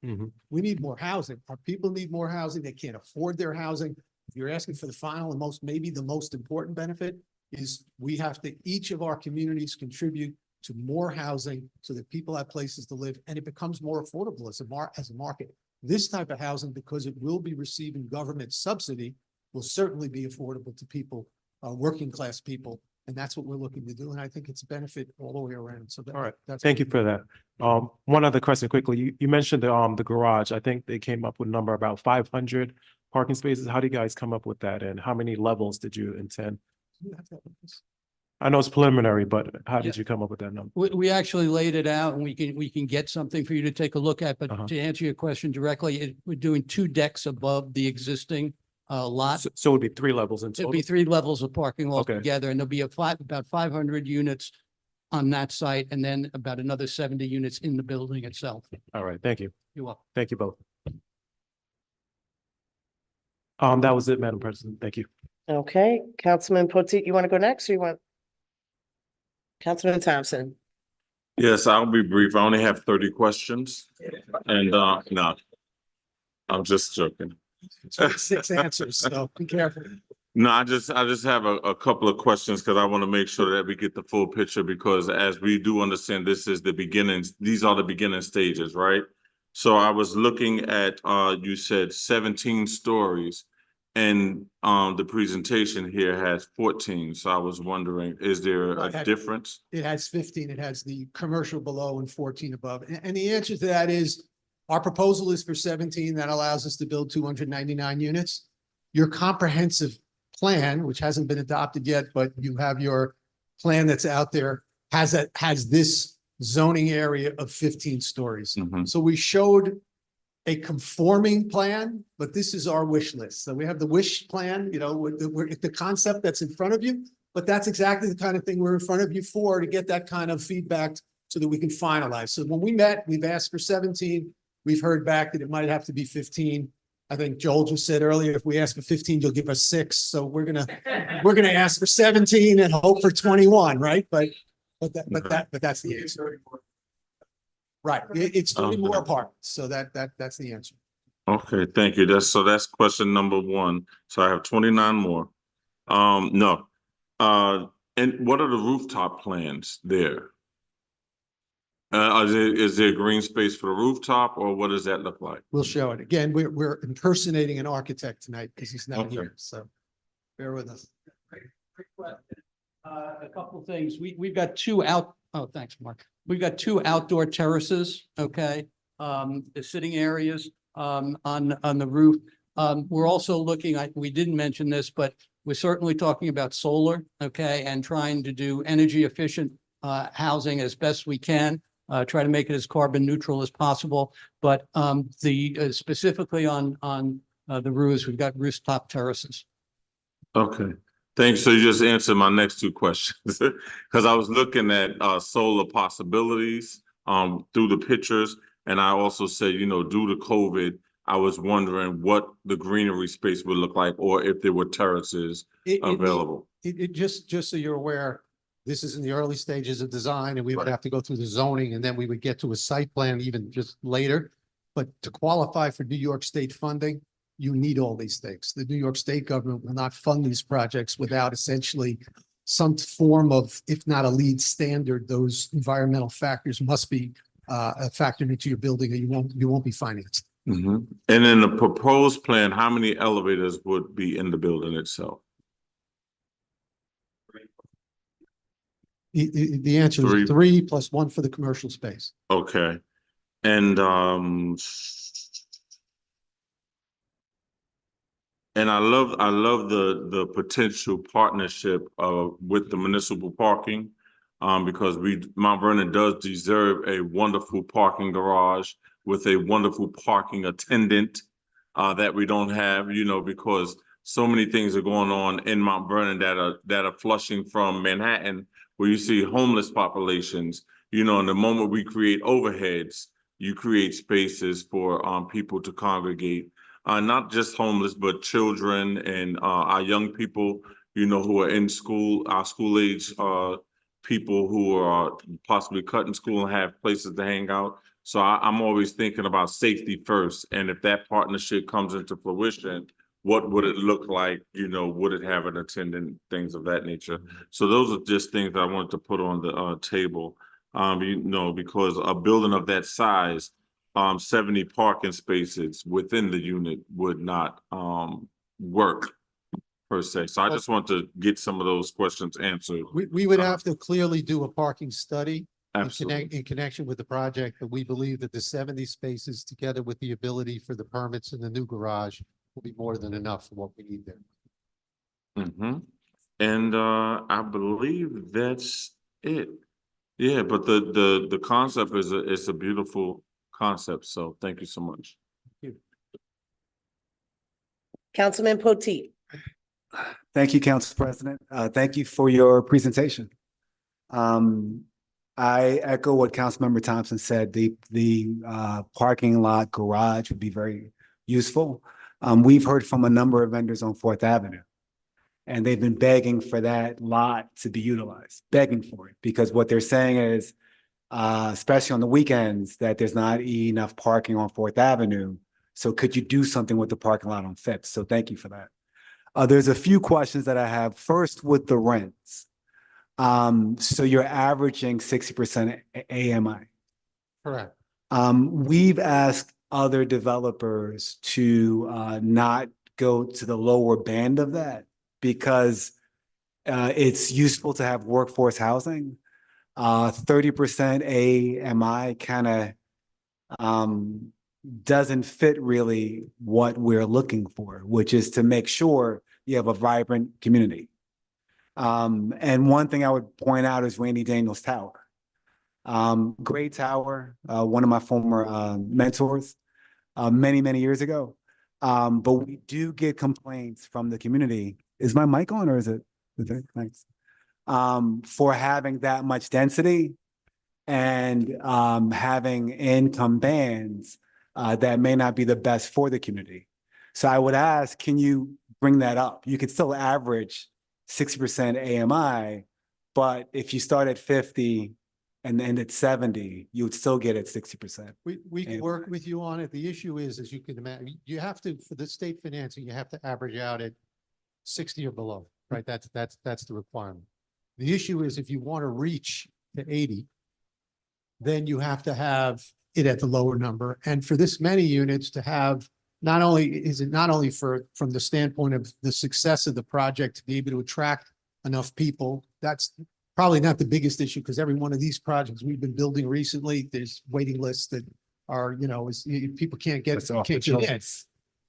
We need more housing. Our people need more housing. They can't afford their housing. If you're asking for the final and maybe the most important benefit is we have to, each of our communities contribute to more housing so that people have places to live and it becomes more affordable as a market. This type of housing, because it will be receiving government subsidy, will certainly be affordable to people, working class people. And that's what we're looking to do. And I think it's a benefit all the way around. So All right. that's. Thank you for that. One other question quickly. You mentioned the garage. I think they came up with a number about 500 parking spaces. How do you guys come up with that? And how many levels did you intend? I know it's preliminary, but how did you come up with that number? We actually laid it out and we can get something for you to take a look at, but Uh-huh. to answer your question directly, we're doing 2 decks above the existing lot. So it would be 3 levels in It'll total? be 3 levels of parking Okay. altogether, and there'll be about 500 units on that site, and then about another 70 units in the building itself. All right. Thank you. You're welcome. Thank you both. That was it, Madam President. Thank you. Okay, Councilman Potteet, you want to go next or you want? Councilman Thompson. Yes, I'll be brief. I only have 30 questions and, no, I'm just joking. 26 answers, so be careful. No, I just have a couple of questions because I want to make sure that we get the full picture because as we do understand, this is the beginnings. These are the beginning stages, right? So I was looking at, you said 17 stories and, the presentation here has 14. So I was wondering, is there a difference? It has 15. It has the commercial below and 14 above. And the answer to that is our proposal is for 17. That allows us to build 299 units. Your comprehensive plan, which hasn't been adopted yet, but you have your plan that's out there, has this zoning area of 15 stories. Mhm. So we showed a conforming plan, but this is our wish list. So we have the wish plan, with the concept that's in front of you, but that's exactly the kind of thing we're in front of you for, to get that kind of feedback so that we can finalize. So when we met, we've asked for 17. We've heard back that it might have to be 15. I think Joel just said earlier, if we ask for 15, you'll give us 6. So we're gonna ask for 17 and hope for 21, right? But that's the answer. Right, it's 30 more apartments, so that's the answer. Okay, thank you. That's question number 1. So I have 29 more. No. And what are the rooftop plans there? Is there green space for the rooftop or what does that look like? We'll show it. Again, we're impersonating an architect tonight because he's not Okay. here, so bear with us. Great question. A couple of things. We've got 2 thanks, Mark. We've got 2 outdoor terraces, okay? The sitting areas, on the roof. We're also looking, we didn't mention this, but we're certainly talking about solar, okay? And trying to do energy efficient, housing as best we can. Try to make it as carbon neutral as possible. But, specifically on the roofs, we've got rooftop terraces. Okay, thanks. So you just answered my next 2 questions because I was looking at solar possibilities through the pictures. And I also said, due to COVID, I was wondering what the greenery space would look like or if there were terraces available. Just so you're aware, this is in the early stages of design and we would Right. have to go through the zoning and then we would get to a site plan even just later. But to qualify for New York State funding, you need all these things. The New York State government will not fund these projects without essentially some form of, if not a lead standard, those environmental factors must be factored into your building or you won't be financed. Mhm. And in the proposed plan, how many elevators would be in the building itself? The answer Three. is 3 plus 1 for the commercial space. Okay. And I love the potential partnership with the municipal parking. Because Mount Vernon does deserve a wonderful parking garage with a wonderful parking attendant that we don't have, because so many things are going on in Mount Vernon that are flushing from Manhattan, where you see homeless populations, and the moment we create overheads, you create spaces for people to congregate. Not just homeless, but children and our young people, you know, who are in school, our school age people who are possibly cutting school and have places to hang out. So I'm always thinking about safety first. And if that partnership comes into fruition, what would it look like? You know, would it have an attendant, things of that nature? So those are just things that I wanted to put on the table. You know, because a building of that size, 70 parking spaces within the unit would not work per se. So I just want to get some of those questions answered. We would have to clearly do a parking study Absolutely. in connection with the project, but we believe that the 70 spaces together with the ability for the permits in the new garage will be more than enough for what we need there. And I believe that's it. Yeah, but the concept is a beautiful concept. So thank you so much. Councilman Potteet. Thank you, Council President. Thank you for your presentation. I echo what Councilmember Thompson said. The parking lot garage would be very useful. We've heard from a number of vendors on Fourth Avenue, and they've been begging for that lot to be utilized, begging for it, because what they're saying is, especially on the weekends, that there's not enough parking on Fourth Avenue. So could you do something with the parking lot on Fifth? So thank you for that. There's a few questions that I have. First, with the rents. So you're averaging 60% AMI. Correct. We've asked other developers to not go to the lower band of that because it's useful to have workforce housing. 30% AMI kind of doesn't fit really what we're looking for, which is to make sure you have a vibrant community. And one thing I would point out is Randy Daniels Tower. Great tower, one of my former mentors many, many years ago. But we do get complaints from the community. Is my mic on or is it? Thanks. For having that much density and having income bands that may not be the best for the community. So I would ask, can you bring that up? You could still average 60% AMI, but if you start at 50 and end at 70, you would still get at 60%. We can work with you on it. The issue is, as you can imagine, you have to, for the state financing, you have to average out at 60 or below, right? That's the requirement. The issue is if you want to reach to 80, then you have to have it at the lower number. And for this many units to have, not only from the standpoint of the success of the project to be able to attract enough people, that's probably not the biggest issue because every one of these projects we've been building recently, there's waiting lists that are, people can't get in.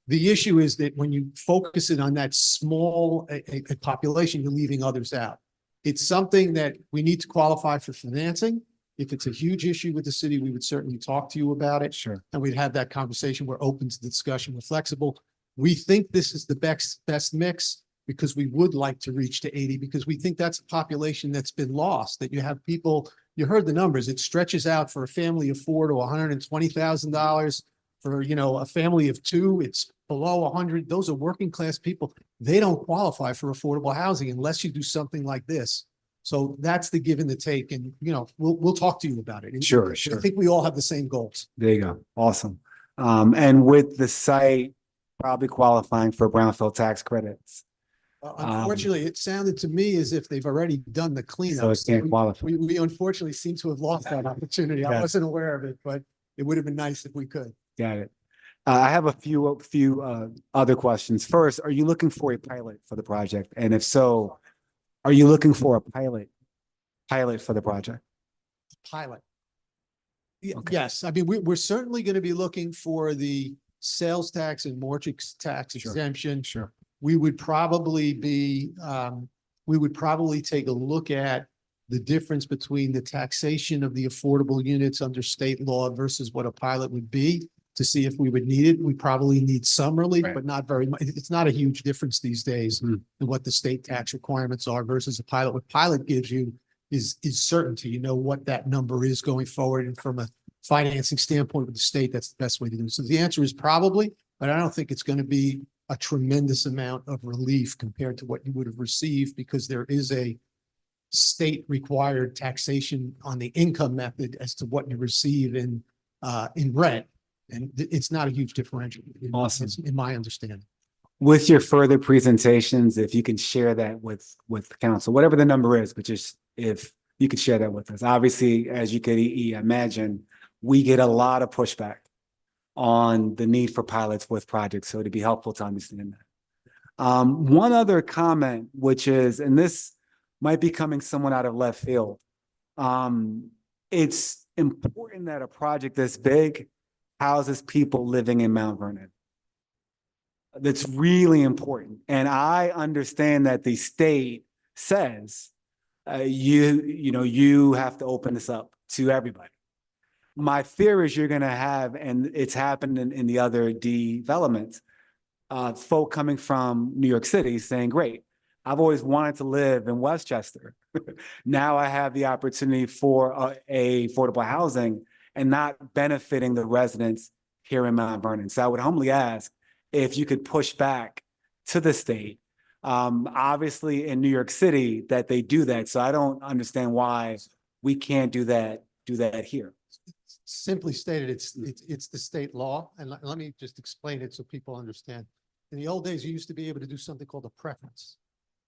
The issue is that when you focus it on that small a population, you're leaving others out. It's something that we need to qualify for financing. If it's a huge issue with the city, we would certainly talk to you about it. Sure. And we'd have that conversation. We're open to the discussion. We're flexible. We think this is the best mix because we would like to reach to 80 because we think that's a population that's been lost, that you have people, you heard the numbers, it stretches out for a family of 4 to $120,000. For, a family of 2, it's below 100. Those are working class people. They don't qualify for affordable housing unless you do something like this. So that's the give and the take. And, we'll talk to you about it. Sure. I think we all have the same goals. There you go. Awesome. And with the site probably qualifying for brownfield tax credits. Unfortunately, it sounded to me as if they've already done the cleanup. So it can't qualify. We unfortunately seem to have lost that opportunity. I wasn't aware of it, but it would have been nice if we could. Got it. I have a few other questions. First, are you looking for a pilot for the project? And if so, are you looking for a pilot for the project? Pilot. Okay. Yes, I mean, we're certainly going to be looking for the sales tax and mortgage tax exemption. Sure. We would probably take a look at the difference between the taxation of the affordable units under state law versus what a pilot would be to see if we would need it. We probably need some relief, but not very much. It's not a huge difference these days in what the state tax requirements are versus a pilot. What pilot gives you is certainty. You know what that number is going forward. And from a financing standpoint with the state, that's the best way to do it. So the answer is probably, but I don't think it's going to be a tremendous amount of relief compared to what you would have received because there is a state required taxation on the income method as to what you receive in rent. And it's not a huge differential. Awesome. In my understanding. With your further presentations, if you can share that with council, whatever the number is, but just if you could share that with us. Obviously, as you could imagine, we get a lot of pushback on the need for pilots with projects. So it'd be helpful to understand that. One other comment, which is, and this might be coming somewhat out of left field. It's important that a project this big houses people living in Mount Vernon. That's really important. And I understand that the state says, you have to open this up to everybody. My fear is you're going to have, and it's happened in the other developments, folk coming from New York City saying, great, I've always wanted to live in Westchester. Now I have the opportunity for a affordable housing and not benefiting the residents here in Mount Vernon. So I would humbly ask if you could push back to the state. Obviously in New York City that they do that. So I don't understand why we can't do that here. Simply stated, it's the state law. And let me just explain it so people understand. In the old days, you used to be able to do something called a preference.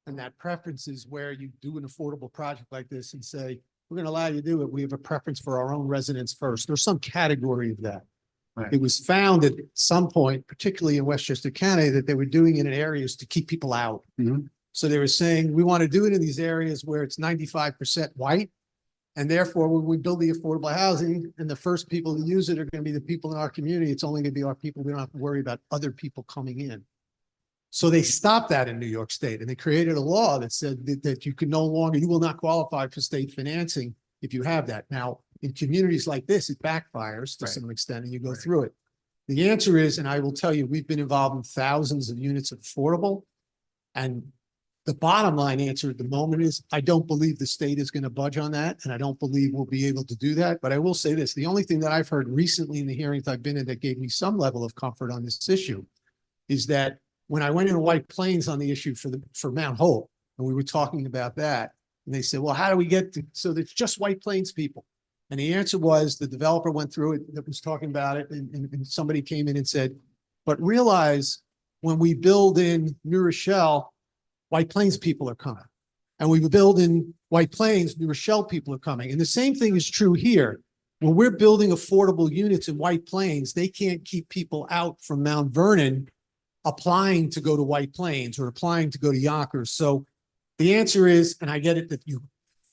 And that preference is where you do an affordable project like this and say, we're going to allow you to do it. We have a preference for our own residents first. There's some category of that. Right. It was found at some point, particularly in Westchester County, that they were doing it in areas to keep people out. Mhm. So they were saying, we want to do it in these areas where it's 95% white. And therefore, when we build the affordable housing and the first people to use it are going to be the people in our community, it's only going to be our people. We don't have to worry about other people coming in. So they stopped that in New York State and they created a law that said that you can no longer, you will not qualify for state financing if you have that. Now, in communities like this, it backfires to some extent and you go through it. The answer is, and I will tell you, we've been involved in thousands of units of affordable. And the bottom line answer at the moment is, I don't believe the state is going to budge on that. And I don't believe we'll be able to do that. But I will say this, the only thing that I've heard recently in the hearings I've been in that gave me some level of comfort on this issue is that when I went into White Plains on the issue for Mount Hope, and we were talking about that, and they said, well, how do we get to, so it's just White Plains people. And the answer was the developer went through it that was talking about it. And somebody came in and said, but realize when we build in New Rochelle, White Plains people are coming. And we build in White Plains, New Rochelle people are coming. And the same thing is true here. When we're building affordable units in White Plains, they can't keep people out from Mount Vernon applying to go to White Plains or applying to go to Yonkers. So the answer is, and I get it that you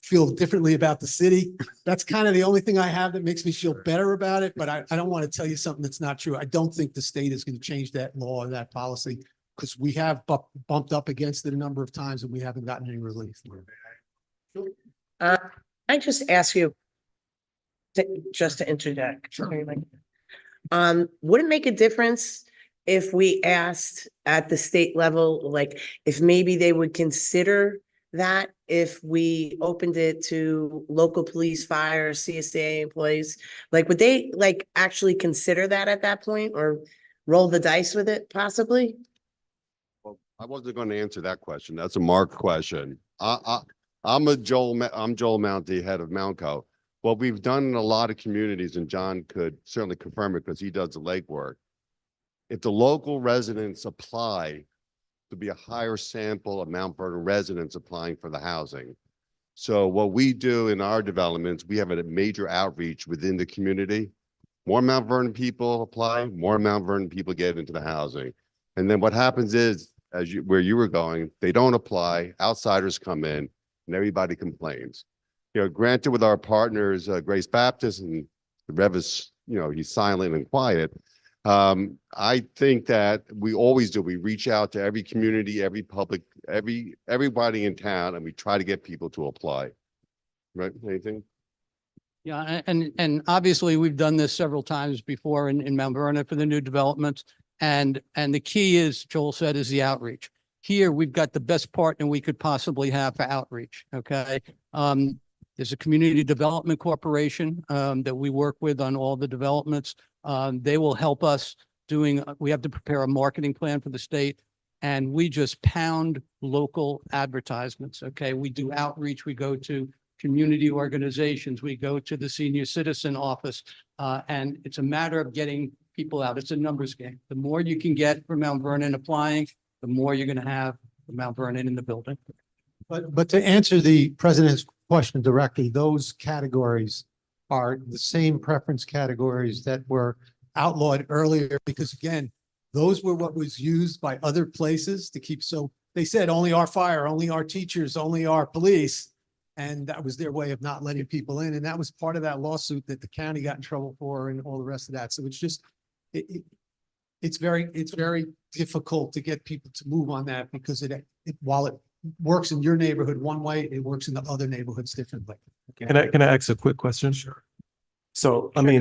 feel differently about the city. That's kind of the only thing I have that makes me feel better about it. But I don't want to tell you something that's not true. I don't think the state is going to change that law or that policy because we have bumped up against it a number of times and we haven't gotten any relief. I just ask you just to interject. Sure. Would it make a difference if we asked at the state level, like if maybe they would consider that if we opened it to local police, fire, CSA employees, like would they like actually consider that at that point or roll the dice with it possibly? Well, I wasn't going to answer that question. That's a Mark question. I'm Joel Mounty, head of Mountco. What we've done in a lot of communities, and John could certainly confirm it because he does the legwork. If the local residents apply to be a higher sample of Mount Vernon residents applying for the housing. So what we do in our developments, we have a major outreach within the community. More Mount Vernon people apply, more Mount Vernon people get into the housing. And then what happens is, where you were going, they don't apply, outsiders come in, and everybody complains. You know, granted with our partners, Grace Baptist, and the Rev is, he's silent and quiet. I think that we always do. We reach out to every community, every public, everybody in town, and we try to get people to apply. Right? Anything? Yeah, and obviously we've done this several times before in Mount Vernon for the new developments. And the key is, Joel said, is the outreach. Here, we've got the best partner we could possibly have for outreach. Okay. There's a community development corporation that we work with on all the developments. They will help us we have to prepare a marketing plan for the state, and we just pound local advertisements. Okay, we do outreach. We go to community organizations. We go to the senior citizen office, and it's a matter of getting people out. It's a numbers game. The more you can get from Mount Vernon applying, the more you're going to have from Mount Vernon in the building. But to answer the president's question directly, those categories are the same preference categories that were outlawed earlier, because again, those were what was used by other places to keep, so they said only our fire, only our teachers, only our police. And that was their way of not letting people in. And that was part of that lawsuit that the county got in trouble for and all the rest of that. So it's just, it's very difficult to get people to move on that, because while it works in your neighborhood one way, it works in the other neighborhoods differently. Can I ask a quick question? Sure. So, I mean,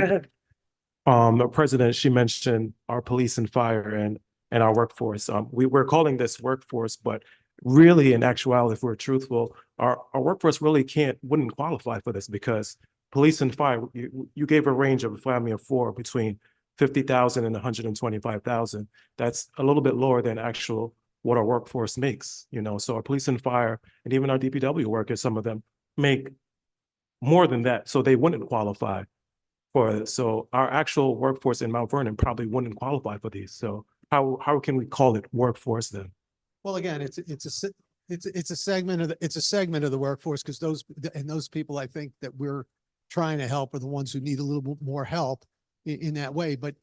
the president, she mentioned our police and fire and our workforce. We're calling this workforce, but really in actuality, if we're truthful, our workforce really wouldn't qualify for this, because police and fire, you gave a range of a family of four between 50,000 and 125,000. That's a little bit lower than what our workforce makes, so our police and fire and even our DPW workers, some of them make more than that. So they wouldn't qualify for it. So our actual workforce in Mount Vernon probably wouldn't qualify for these. So how can we call it workforce then? Well, again, it's a segment of the workforce, because those people I think that we're trying to help are the ones who need a little bit more help in that way. But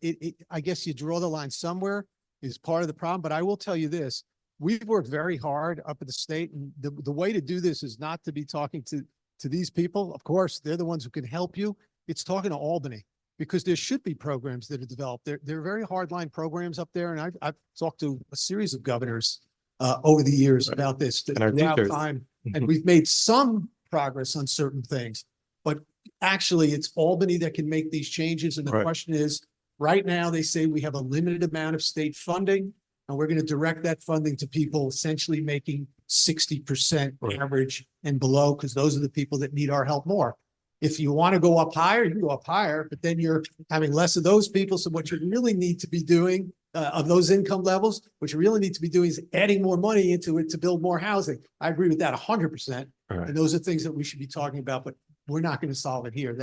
I guess you draw the line somewhere is part of the problem. But I will tell you this, we've worked very hard up at the state, and the way to do this is not to be talking to these people. Of course, they're the ones who can help you. It's talking to Albany, because there should be programs that are developed. They're very hardline programs up there. And I've talked to a series of governors over the years about this throughout time. And we've made some progress on certain things, but actually it's Albany that can make these changes. And the question is, right now they say we have a limited amount of state funding, and we're going to direct that funding to people essentially making 60% average and below, because those are the people that need our help more. If you want to go up higher, you can go up higher, but then you're having less of those people. So what you really need to be doing of those income levels, what you really need to be doing is adding more money into it to build more housing. I agree with that 100%. And those are things that we should be talking about, but we're not going to solve it here.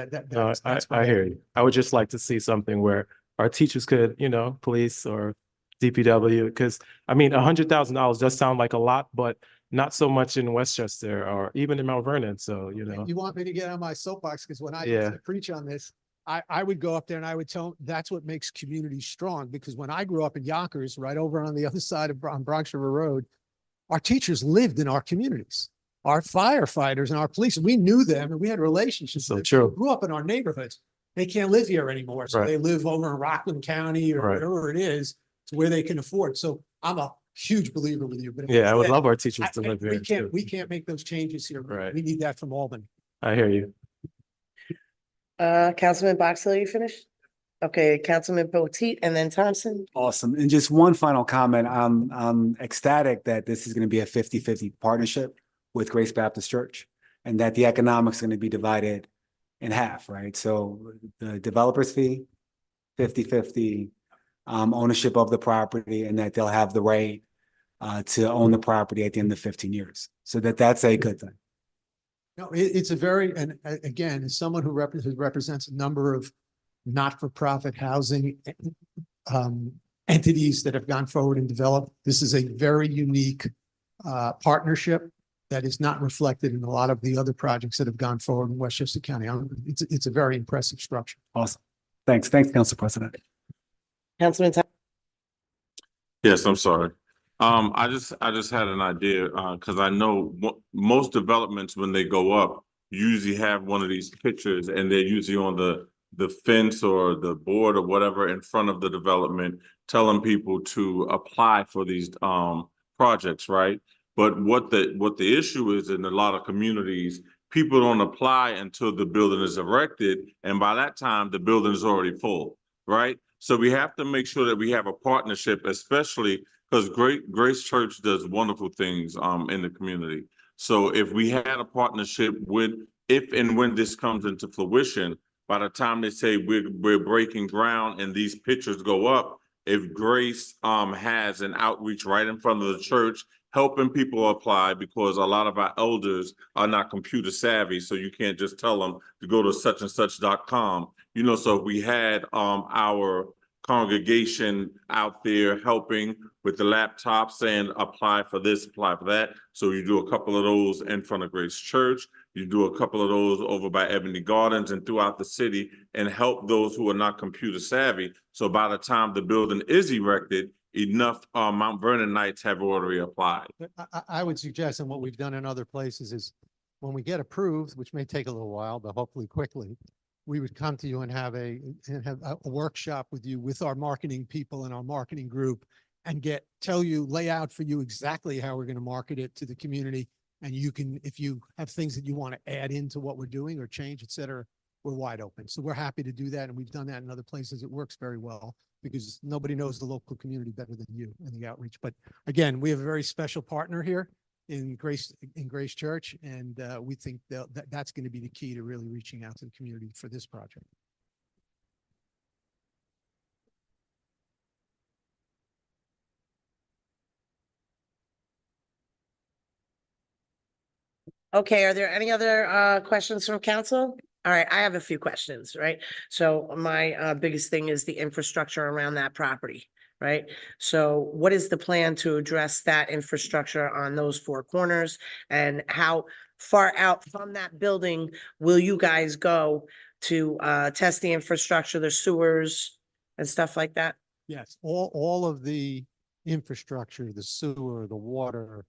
I hear you. I would just like to see something where our teachers could, police or DPW, because I mean, $100,000 does sound like a lot, but not so much in Westchester or even in Mount Vernon. So, You want me to get on my soapbox? Because when I used to preach on this, I would go up there and I would tell them that's what makes communities strong. Because when I grew up in Yonkers, right over on the other side of on Bronx River Road, our teachers lived in our communities. Our firefighters and our police, we knew them and we had relationships. So with them. true. They grew up in our neighborhoods. They can't live here anymore. So they live over in Rockland County or wherever it is, to where they can afford. So I'm a huge believer with you. But I would love our teachers to live here. We can't make those changes here. Right. We need that from Albany. I hear you. Councilman Boxell, you finished? Okay, Councilman Potteet and then Thompson. Awesome. And just one final comment. I'm ecstatic that this is going to be a 50-50 partnership with Grace Baptist Church, and that the economics are going to be divided in half, right? So the developer's fee, 50-50, ownership of the property, and that they'll have the right to own the property at the end of 15 years. So that's a good thing. No, it's a very, and again, as someone who represents a number of not-for-profit housing entities that have gone forward and developed, this is a very unique partnership that is not reflected in a lot of the other projects that have gone forward in Westchester County. It's a very impressive structure. Awesome. Thanks, Council President. Councilman Thompson. Yes, I'm sorry. I just had an idea, because I know most developments, when they go up, usually have one of these pictures, and they're usually on the fence or the board or whatever in front of the development, telling people to apply for these projects, right? But what the issue is in a lot of communities, people don't apply until the building is erected, and by that time the building is already full, right? So we have to make sure that we have a partnership, especially because Grace Church does wonderful things in the community. So if we had a partnership with if and when this comes into fruition, by the time they say we're breaking ground and these pictures go up, if Grace has an outreach right in front of the church, helping people apply, because a lot of our elders are not computer savvy, so you can't just tell them to go to such and such.com. You know, so if we had our congregation out there helping with the laptop saying apply for this, apply for that. So you do a couple of those in front of Grace Church. You do a couple of those over by Ebony Gardens and throughout the city, and help those who are not computer savvy. So by the time the building is erected, enough Mount Vernonites have already applied. I would suggest, and what we've done in other places is when we get approved, which may take a little while, but hopefully quickly, we would come to you and have a workshop with you, with our marketing people and our marketing group, and lay out for you exactly how we're going to market it to the community. And you can, if you have things that you want to add into what we're doing or change, et cetera, we're wide open. So we're happy to do that. And we've done that in other places. It works very well because nobody knows the local community better than you in the outreach. But again, we have a very special partner here in Grace Church. And we think that's going to be the key to really reaching out to the community for this project. Okay, are there any other questions from council? All right, I have a few questions, right? So my biggest thing is the infrastructure around that property, right? So what is the plan to address that infrastructure on those four corners? And how far out from that building will you guys go to test the infrastructure, the sewers and stuff like that? Yes, all of the infrastructure, the sewer, the water,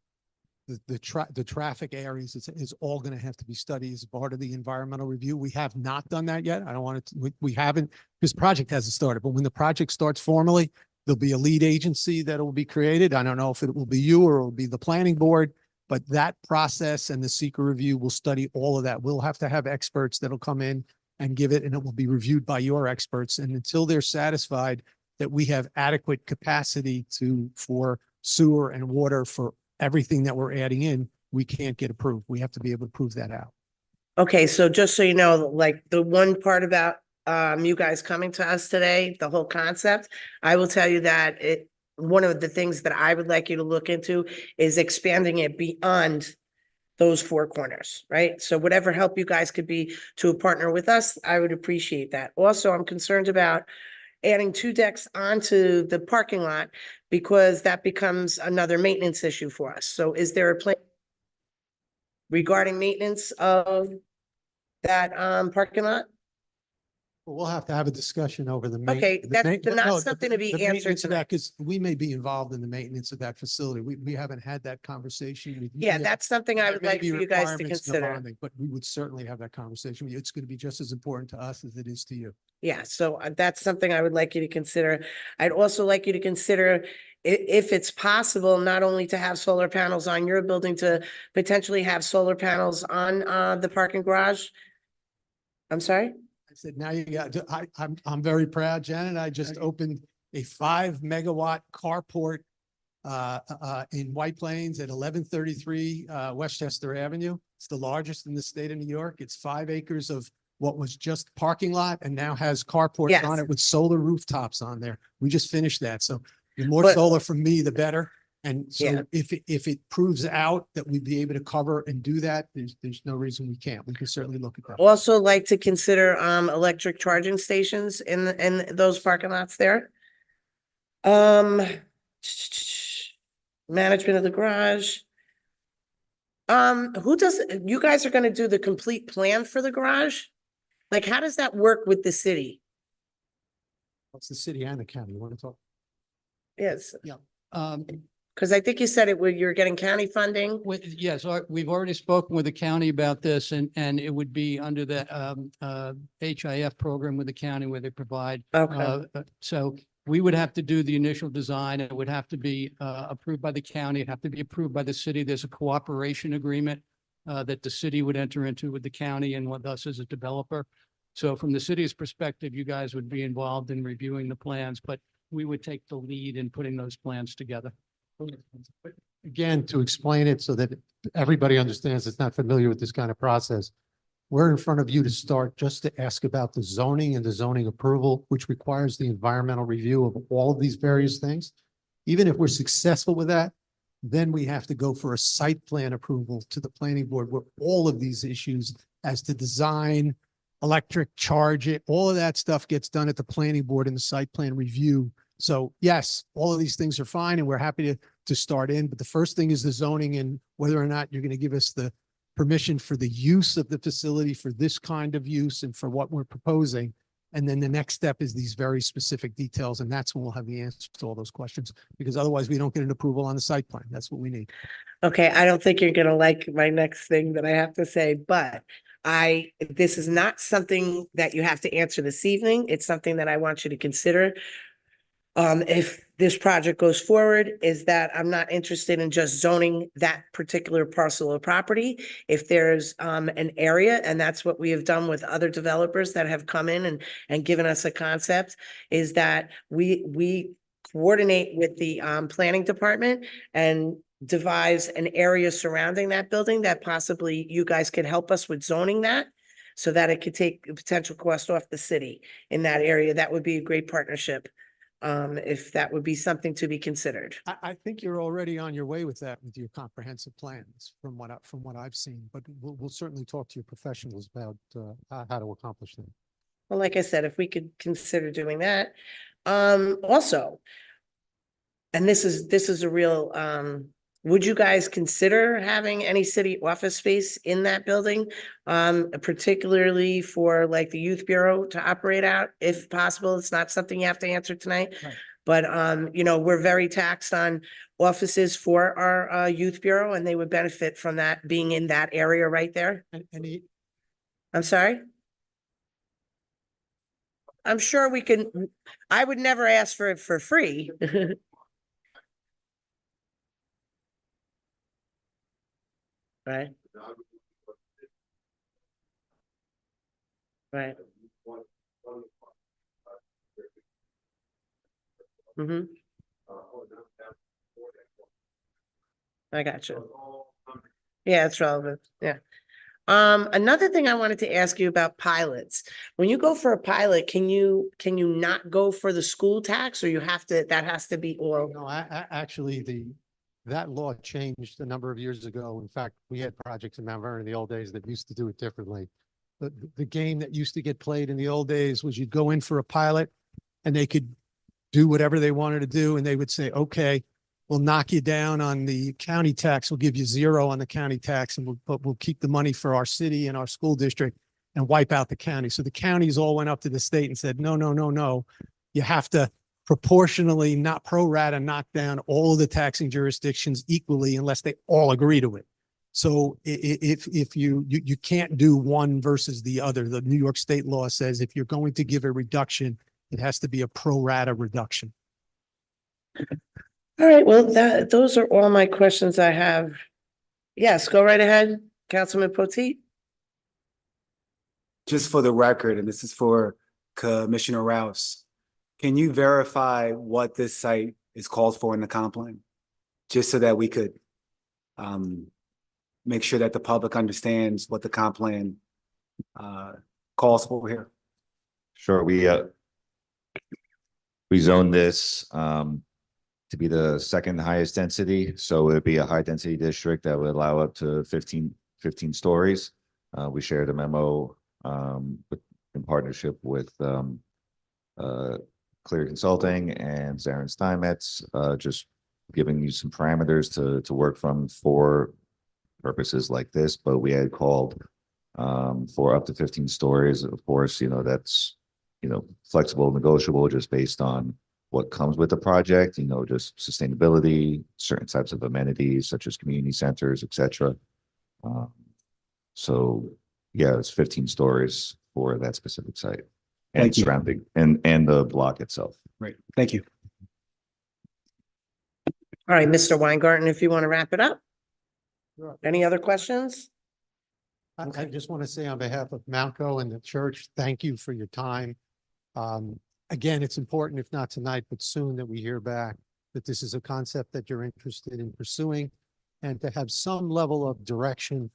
the traffic areas is all going to have to be studied as part of the environmental review. We have not done that yet. I don't want to, we haven't, this project hasn't started, but when the project starts formally, there'll be a lead agency that will be created. I don't know if it will be you or it will be the planning board, but that process and the secret review will study all of that. We'll have to have experts that'll come in and give it, and it will be reviewed by your experts. And until they're satisfied that we have adequate capacity for sewer and water for everything that we're adding in, we can't get approved. We have to be able to prove that out. Okay, so just so you know, like the one part about you guys coming to us today, the whole concept, I will tell you that one of the things that I would like you to look into is expanding it beyond those four corners, right? So whatever help you guys could be to partner with us, I would appreciate that. Also, I'm concerned about adding 2 decks onto the parking lot because that becomes another maintenance issue for us. So is there a plan regarding maintenance of that parking lot? Well, we'll have to have a discussion over the. Okay, that's not something to be answered tonight. Because we may be involved in the maintenance of that facility. We haven't had that conversation. Yeah, that's something I would like for you guys to consider. But we would certainly have that conversation. It's going to be just as important to us as it is to you. Yeah, so that's something I would like you to consider. I'd also like you to consider if it's possible, not only to have solar panels on your building, to potentially have solar panels on the parking garage. I'm sorry? I said, now you got, I'm very proud, Janet. I just opened a 5 megawatt carport in White Plains at 1133 Westchester Avenue. It's the largest in the state of New York. It's 5 acres of what was just parking lot and now has carports on it with solar rooftops on there. We just finished that. So the more solar from me, the better. And so if it proves out that we'd be able to cover and do that, there's no reason we can't. We can certainly look at that. Also like to consider electric charging stations in those parking lots there. Management of the garage. You guys are gonna do the complete plan for the garage? Like, how does that work with the city? It's the city and the county. You want to talk? Yes. Yeah. Because I think you said you're getting county funding. Yes, we've already spoken with the county about this, and it would be under the HIF program with the county where they provide. Okay. So we would have to do the initial design. It would have to be approved by the county. It'd have to be approved by the city. There's a cooperation agreement that the city would enter into with the county and with us as a developer. So from the city's perspective, you guys would be involved in reviewing the plans, but we would take the lead in putting those plans together. Again, to explain it so that everybody understands it's not familiar with this kind of process. we're in front of you to start just to ask about the zoning and the zoning approval, which requires the environmental review of all of these various things. Even if we're successful with that, then we have to go for a site plan approval to the planning board where all of these issues as to design, electric charge it, all of that stuff gets done at the planning board in the site plan review. So yes, all of these things are fine and we're happy to start in, but the first thing is the zoning and whether or not you're going to give us the permission for the use of the facility for this kind of use and for what we're proposing. And then the next step is these very specific details. And that's when we'll have the answers to all those questions, because otherwise we don't get an approval on the site plan. That's what we need. Okay, I don't think you're gonna like my next thing that I have to say, but this is not something that you have to answer this evening. It's something that I want you to consider. If this project goes forward, is that I'm not interested in just zoning that particular parcel of property. If there's an area, and that's what we have done with other developers that have come in and given us a concept, is that we coordinate with the planning department and devise an area surrounding that building that possibly you guys could help us with zoning that so that it could take a potential cost off the city in that area. That would be a great partnership. If that would be something to be considered. I think you're already on your way with that with your comprehensive plans from what I've seen, but we'll certainly talk to your professionals about how to accomplish that. Well, like I said, if we could consider doing that. Also, and this is a real, would you guys consider having any city office space in that building? Particularly for like the youth bureau to operate out, if possible. It's not something you have to answer tonight. Right. But, you know, we're very taxed on offices for our youth bureau and they would benefit from that being in that area right there. I'm sorry? I'm sure we can, I would never ask for it for free. Right, right. Mm-hmm. I got you. Yeah, it's relevant. Yeah. Another thing I wanted to ask you about pilots. When you go for a pilot, can you not go for the school tax or you have to, that has to be all? No, actually, that law changed a number of years ago. In fact, we had projects in Mount Vernon in the old days that used to do it differently. The game that used to get played in the old days was you'd go in for a pilot and they could do whatever they wanted to do. And they would say, okay, we'll knock you down on the county tax. We'll give you 0 on the county tax and we'll keep the money for our city and our school district and wipe out the county. So the counties all went up to the state and said, no, no, no, no. You have to proportionally, not pro rata, knock down all of the taxing jurisdictions equally unless they all agree to it. So if you can't do one versus the other, the New York state law says if you're going to give a reduction, it has to be a pro rata reduction. All right, well, those are all my questions I have. Yes, go right ahead, Councilman Potteet. Just for the record, and this is for Commissioner Rouse, can you verify what this site is called for in the comp plan? Just so that we could make sure that the public understands what the comp plan calls for here. Sure, we zoned this to be the second highest density, so it'd be a high density district that would allow up to 15 stories. We shared a memo in partnership with Clear Consulting and Zarin Steinmetz, just giving you some parameters to work from for purposes like this, but we had called for up to 15 stories. Of course, you know, that's, you know, flexible, negotiable, just based on what comes with the project, you know, just sustainability, certain types of amenities such as community centers, etc. So yeah, it's 15 stories for that specific site and surrounding and the block itself. Great, thank you. All right, Mr. Weingarten, if you want to wrap it up. Any other questions? I just want to say on behalf of Mountco and the church, thank you for your time. Again, it's important, if not tonight, but soon, that we hear back that this is a concept that you're interested in pursuing and to have some level of direction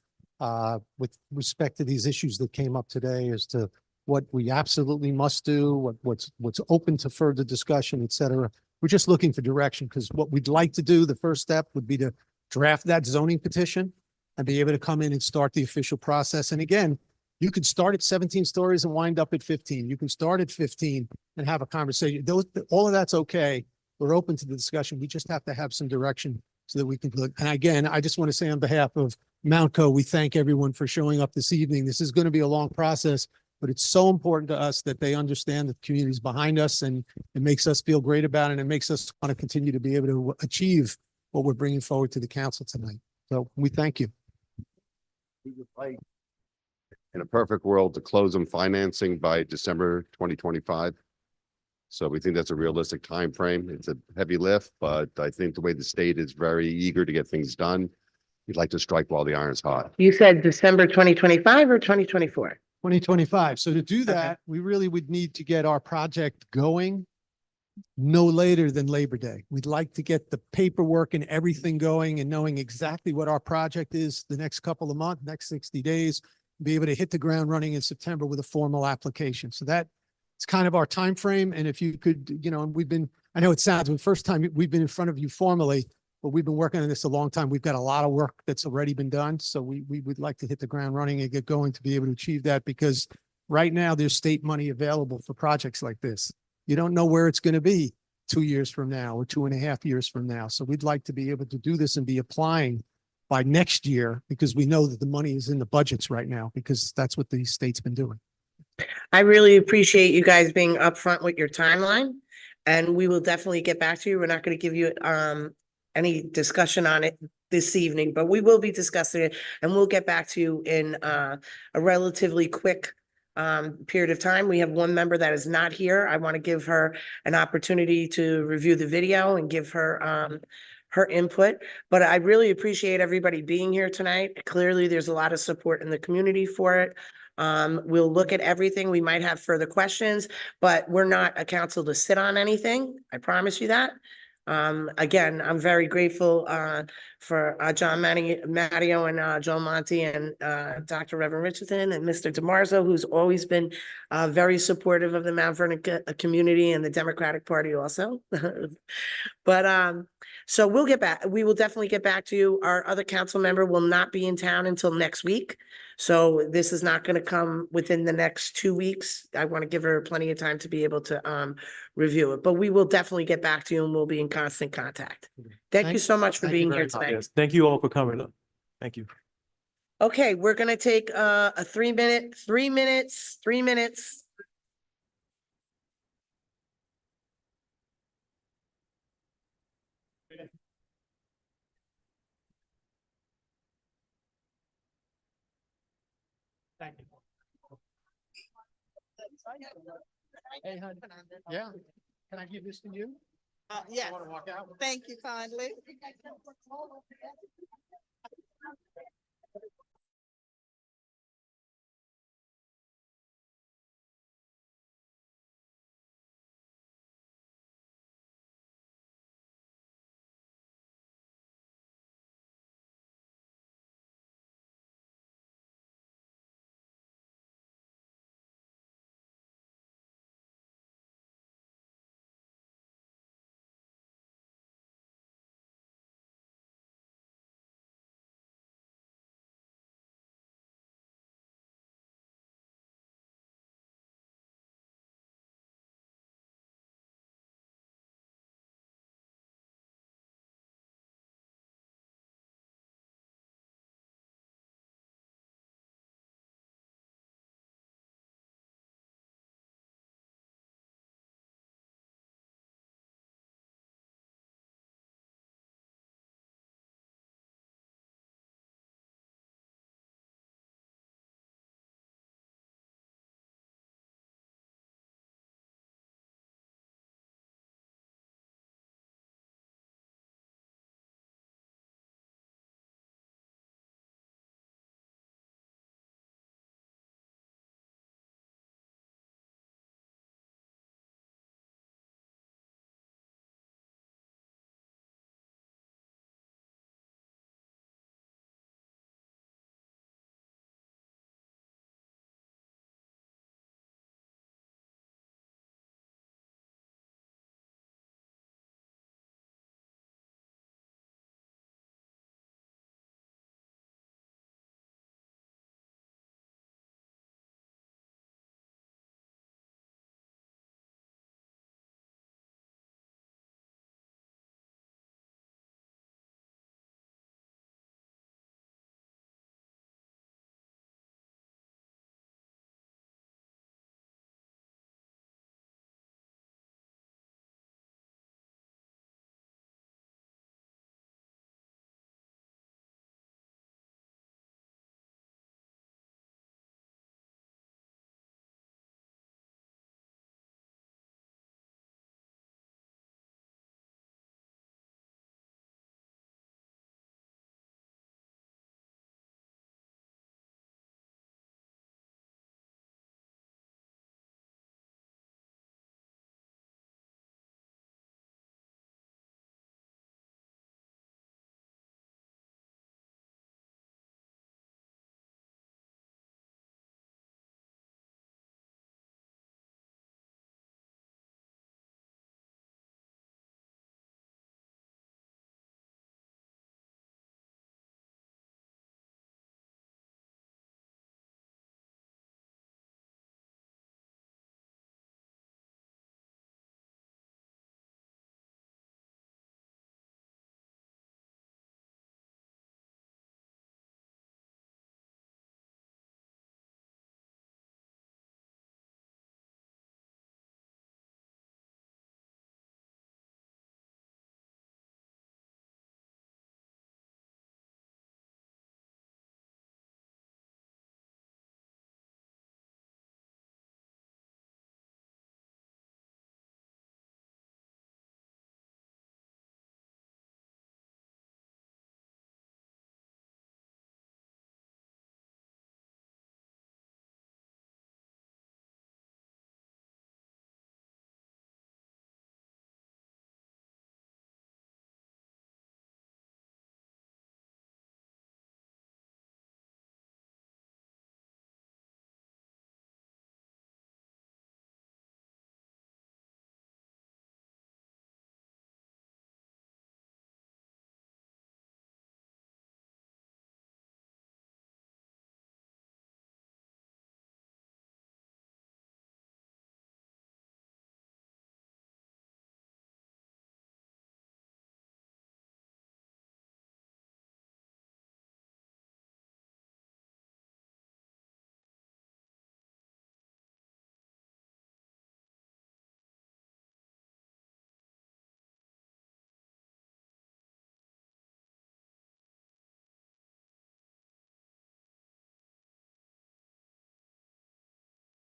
with respect to these issues that came up today as to what we absolutely must do, what's open to further discussion, et cetera. We're just looking for direction because what we'd like to do, the first step would be to draft that zoning petition and be able to come in and start the official process. And again, you could start at 17 stories and wind up at 15. You can start at 15 and have a conversation. All of that's okay. We're open to the discussion. We just have to have some direction so that we can look. And again, I just want to say on behalf of Mountco, we thank everyone for showing up this evening. This is going to be a long process, but it's so important to us that they understand that the community is behind us, and it makes us feel great about it. And it makes us want to continue to be able to achieve what we're bringing forward to the council tonight. So we thank you. We would like, in a perfect world, to close on financing by December 2025. So we think that's a realistic time frame. It's a heavy lift, but I think the way the state is very eager to get things done, we'd like to strike while the iron's hot. You said December 2025 or 2024? 2025. So to do that, we really would need to get our project going no later than Labor Day. We'd like to get the paperwork and everything going and knowing exactly what our project is the next couple of months, next 60 days, be able to hit the ground running in September with a formal application. So that it's kind of our time frame. And if you could, you know, I know it sounds the first time we've been in front of you formally, but we've been working on this a long time. We've got a lot of work that's already been done. So we would like to hit the ground running and get going to be able to achieve that, because right now there's state money available for projects like this. You don't know where it's going to be 2 years from now or 2.5 years from now. So we'd like to be able to do this and be applying by next year, because we know that the money is in the budgets right now, because that's what the state's been doing. I really appreciate you guys being upfront with your timeline, and we will definitely get back to you. We're not going to give you any discussion on it this evening, but we will be discussing it, and we'll get back to you in a relatively quick period of time. We have one member that is not here. I want to give her an opportunity to review the video and give her her input, but I really appreciate everybody being here tonight. Clearly, there's a lot of support in the community for it. We'll look at everything. We might have further questions, but we're not a council to sit on anything. I promise you that. Again, I'm very grateful for John Mattio and Joe Monte and Dr. Reverend Richardson and Mr. DeMarzo, who's always been very supportive of the Mount Vernon community and the Democratic Party also. But so we'll get back. We will definitely get back to you. Our other council member will not be in town until next week. So this is not going to come within the next 2 weeks. I want to give her plenty of time to be able to review it, but we will definitely get back to you and we'll be in constant contact. Thank you so much for Thank you being very here much. tonight. Yes, thank you all for coming. Thank you. Okay, we're going to take a 3 minutes. Thank you. Hey, honey. Yeah. Can I give this to you? Yes. Want to walk out? Thank you kindly.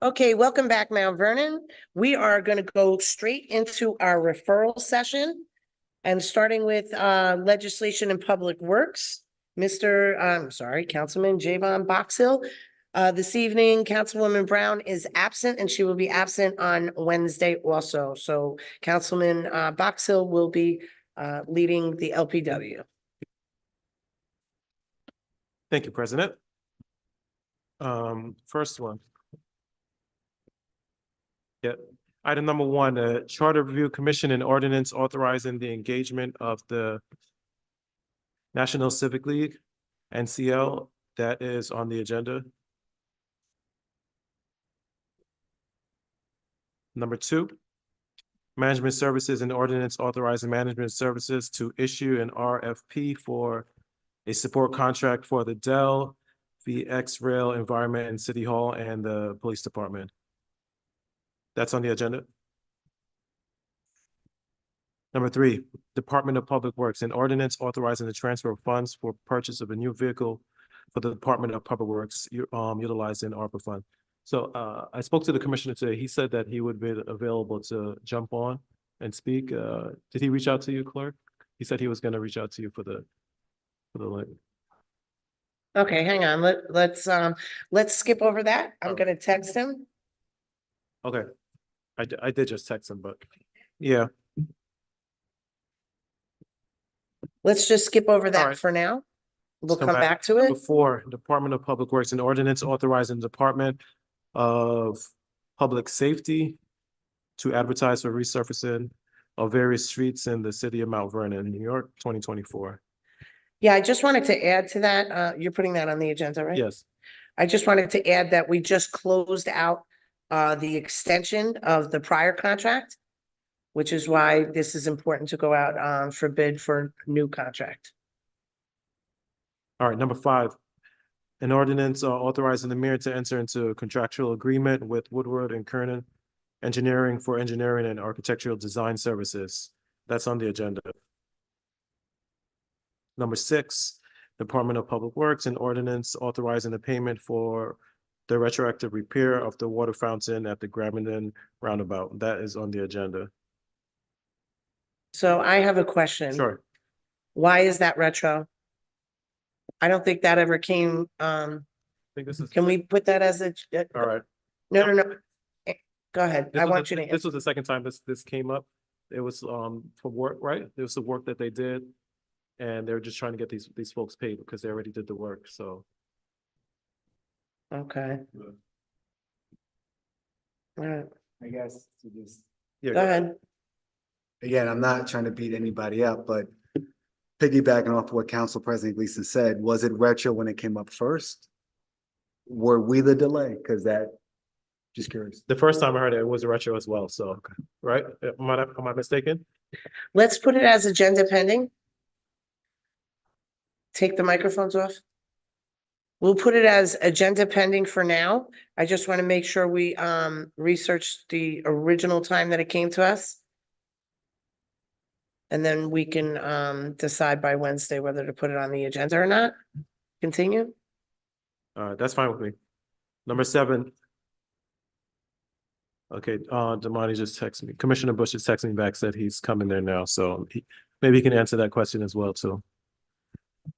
Okay, welcome back, Mount Vernon. We are going to go straight into our referral session. And starting with legislation and public works, Councilman Javon Boxill. This evening, Councilwoman Brown is absent and she will be absent on Wednesday also. So Councilman Boxill will be leading the LPW. Thank you, President. First one. Yep. Item number one, Charter Review Commission and Ordinance authorizing the engagement of the National Civic League, NCL, that is on the agenda. Number two, Management Services and Ordinance authorizing management services to issue an RFP for a support contract for the Dell, VX Rail Environment and City Hall and the Police Department. That's on the agenda. Number three, Department of Public Works, an ordinance authorizing the transfer of funds for purchase of a new vehicle for the Department of Public Works, utilizing ARPA fund. So I spoke to the commissioner today. He said that he would be available to jump on and speak. Did he reach out to you, Clerk? He said he was going to reach out to you for the link. Okay, hang on. Let's skip over that. I'm going to text him. Okay. I did just text him, but yeah. Let's just skip over All that right. for now. We'll Let's come back to Number it. four, Department of Public Works, an ordinance authorizing the Department of Public Safety to advertise for resurfacing of various streets in the city of Mount Vernon, New York, 2024. Yeah, I just wanted to add to that. You're putting that on the agenda, right? Yes. I just wanted to add that we just closed out the extension of the prior contract, which is why this is important to go out for bid for new contract. All right, number five, an ordinance authorizing the mayor to enter into a contractual agreement with Woodward and Kernan Engineering for engineering and architectural design services. That's on the agenda. Number six, Department of Public Works, an ordinance authorizing the payment for the retroactive repair of the water fountain at the Grabenden roundabout. That is on the agenda. So I have a question. Sure. Why is that retro? I don't think that ever came, I think this is, can we put that as a? all right. No, no, no. Go ahead. I want you to. This was the second time this came up. It was for work, right? It was the work that they did. And they're just trying to get these folks paid because they already did the work, so. Okay. All right, I guess to just, go ahead. again, I'm not trying to beat anybody up, but piggybacking off what Council President Gleason said, was it retro when it came up first? Were we the delay? Because that, just curious. The first time I heard it, it was a retro as well, so, right? Am I mistaken? Let's put it as agenda pending. Take the microphones off. We'll put it as agenda pending for now. I just want to make sure we research the original time that it came to us. And then we can decide by Wednesday whether to put it on the agenda or not. Continue. That's fine with me. Number seven. Okay, Damani just texted me. Commissioner Bush just texted me back, said he's coming there now, so maybe he can answer that question as well, too.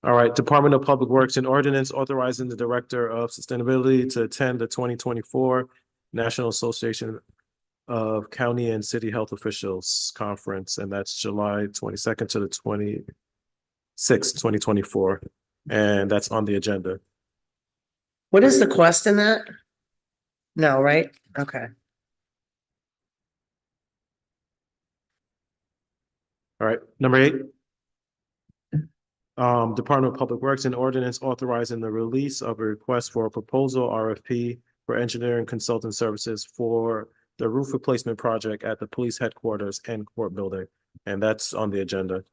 All right, Department of Public Works, an ordinance authorizing the Director of Sustainability to attend the 2024 National Association of County and City Health Officials Conference, and that's July 22nd to the 26th, 2024, and that's on the agenda. What is the cost in that? No, right? Okay. All right, number eight. Department of Public Works, an ordinance authorizing the release of a request for a proposal RFP for engineering consultant services for the roof replacement project at the police headquarters and court building, and that's on the agenda.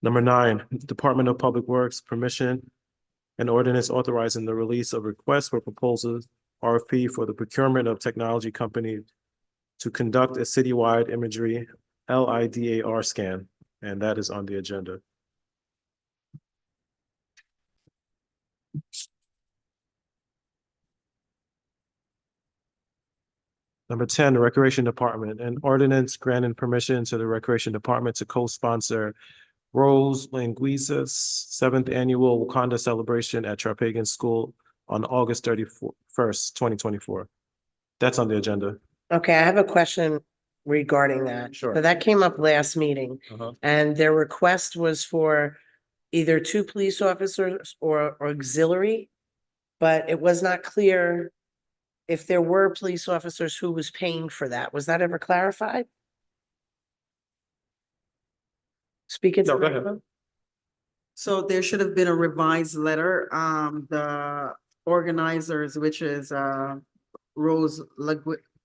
Number nine, Department of Public Works, permission, an ordinance authorizing the release of requests for proposals RFP for the procurement of technology company to conduct a citywide imagery LIDAR scan, and that is on the agenda. Number 10, the Recreation Department, an ordinance granting permission to the Recreation Department to co-sponsor Rose Languiza's seventh annual Wakanda celebration at Charpagan School on August 31st, 2024. That's on the agenda. Okay, I have a question regarding that. Sure. So that came up last meeting, and their request was for either 2 police officers or auxiliary, but it was not clear if there were police officers who was paying for that. Was that ever clarified? Speak it. No, go ahead. So there should have been a revised letter. The organizers, which is Rose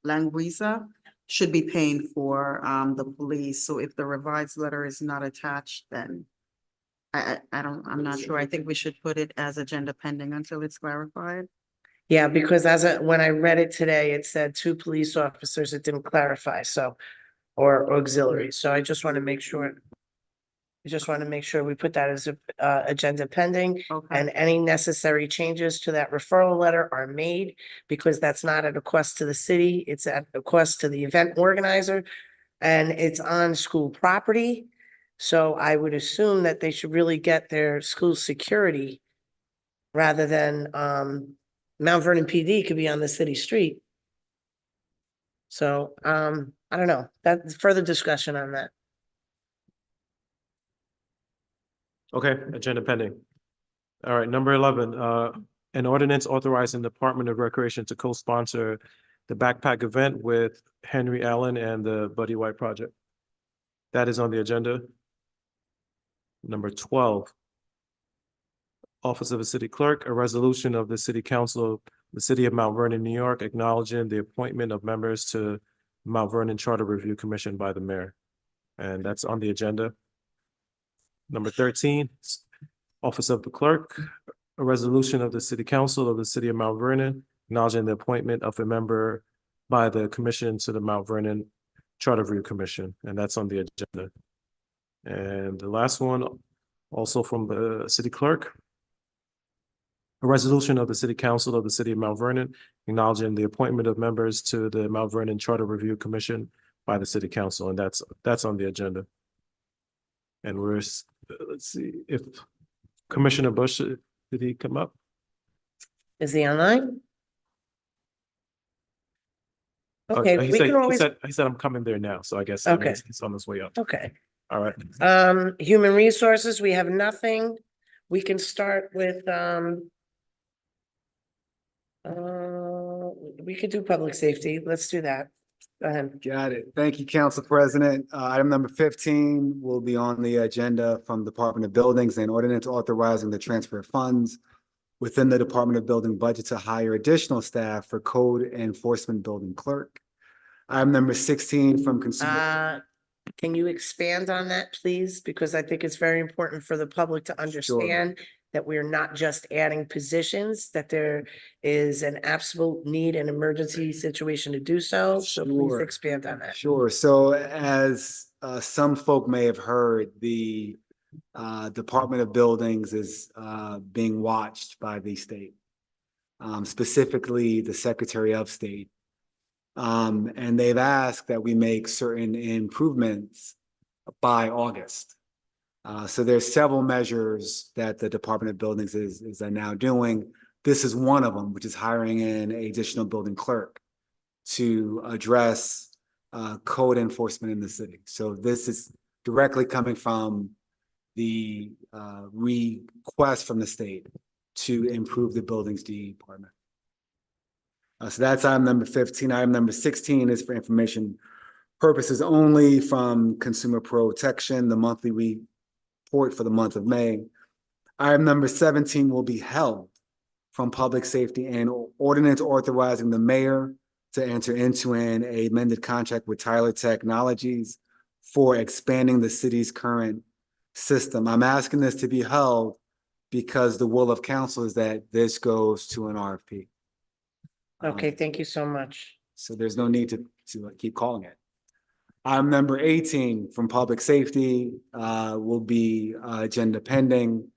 Languisa, should be paying for the police. So if the revised letter is not attached, then I'm not sure. I think we should put it as agenda pending until it's clarified. Yeah, because when I read it today, it said 2 police officers. It didn't clarify, so, or auxiliary. So I just want to make sure. I just want to make sure we put that as a agenda pending, and any necessary changes to that referral letter are made, because that's not at a cost to the city. It's at a cost to the event organizer, and it's on school property. So I would assume that they should really get their school security rather than Mount Vernon PD could be on the city street. So I don't know. That's further discussion on that. Okay, agenda pending. All right, number 11, an ordinance authorizing the Department of Recreation to co-sponsor the backpack event with Henry Allen and the Buddy White Project. That is on the agenda. Number 12, Office of the City Clerk, a resolution of the City Council of the City of Mount Vernon, New York, acknowledging the appointment of members to Mount Vernon Charter Review Commission by the mayor. And that's on the agenda. Number 13, Office of the Clerk, a resolution of the City Council of the City of Mount Vernon, acknowledging the appointment of a member by the commission to the Mount Vernon Charter Review Commission, and that's on the agenda. And the last one, also from the City Clerk, a resolution of the City Council of the City of Mount Vernon, acknowledging the appointment of members to the Mount Vernon Charter Review Commission by the City Council, and that's on the agenda. And let's see if Commissioner Bush, did he come up? Is he online? Oh, Okay, we can always, he said, I'm coming there now, so I guess Okay. he's on his way up. okay. All right. Human resources, we have nothing. We can start with, we could do public safety. Let's do that. Go ahead. Got it. Thank you, Council President. Item number 15 will be on the agenda from Department of Buildings, and ordinance authorizing the transfer of funds within the Department of Building budget to hire additional staff for code enforcement building clerk. Item number 16 from Consumer. Can you expand on that, please? Because I think it's very important for the public to understand that we're not just adding positions, that there is an absolute need and emergency situation to do so. So please Sure. expand on that. Sure. So as some folk may have heard, the Department of Buildings is being watched by the state, specifically the Secretary of State. And they've asked that we make certain improvements by August. So there's several measures that the Department of Buildings is now doing. This is one of them, which is hiring an additional building clerk to address code enforcement in the city. So this is directly coming from the request from the state to improve the buildings department. So that's item number 15. Item number 16 is for information purposes only from Consumer Protection, the monthly report for the month of May. Item number 17 will be held from Public Safety, and ordinance authorizing the mayor to enter into an amended contract with Tyler Technologies for expanding the city's current system. I'm asking this to be held because the will of council is that this goes to an RFP. Okay, thank you so much. So there's no need to keep calling it. Item number 18 from Public Safety will be agenda pending.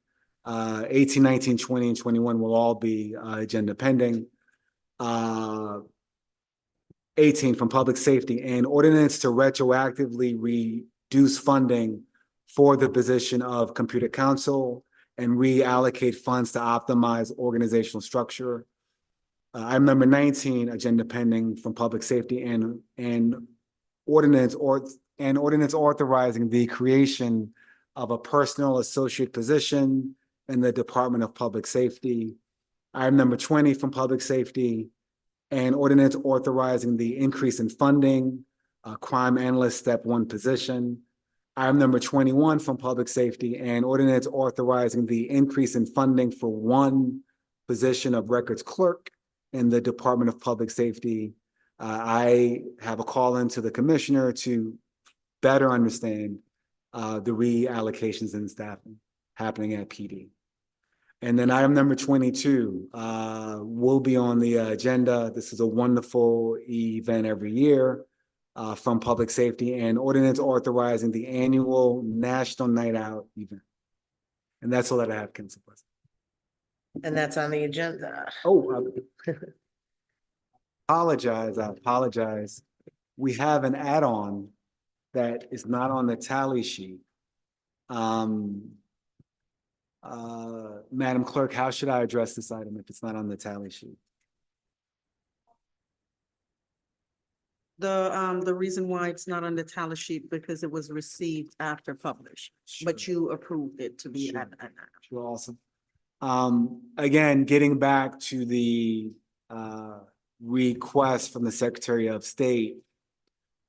18, 19, 20, and 21 will all be agenda pending. And 18 from Public Safety, an ordinance to retroactively reduce funding for the position of computer counsel and reallocate funds to optimize organizational structure. Item number 19, agenda pending from Public Safety and ordinance authorizing the creation of a personal associate position in the Department of Public Safety. Item number 20 from Public Safety, and ordinance authorizing the increase in funding, crime analyst step 1 position. Item number 21 from Public Safety, and ordinance authorizing the increase in funding for 1 position of records clerk in the Department of Public Safety. I have a call into the commissioner to better understand the reallocations in staffing happening at PD. And then item number 22 will be on the agenda. This is a wonderful event every year from Public Safety, and ordinance authorizing the annual National Night Out event. And that's all that I have, Council President. And that's on the agenda. Oh, I apologize. We have an add-on that is not on the tally sheet. Madam Clerk, how should I address this item if it's not on the tally sheet? The reason why it's not on the tally sheet because it was received after published, but you approved it to be at. Sure, awesome. Again, getting back to the request from the Secretary of State,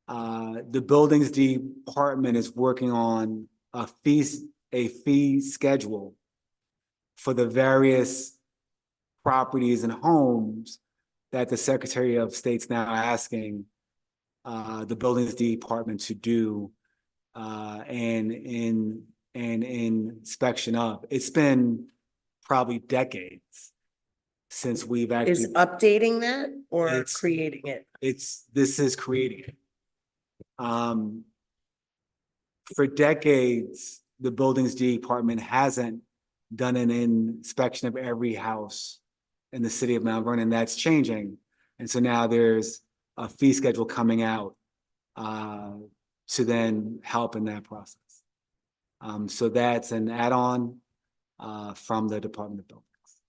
the Buildings Department is working on a fee schedule for the various properties and homes that the Secretary of State's now asking the Buildings Department to do and inspection of. It's been probably decades since we've actually. Is updating that or It's- creating it? This is creating it. For decades, the Buildings Department hasn't done an inspection of every house in the city of Mount Vernon. That's changing. And so now there's a fee schedule coming out to then help in that process. So that's an add-on from the Department of Buildings.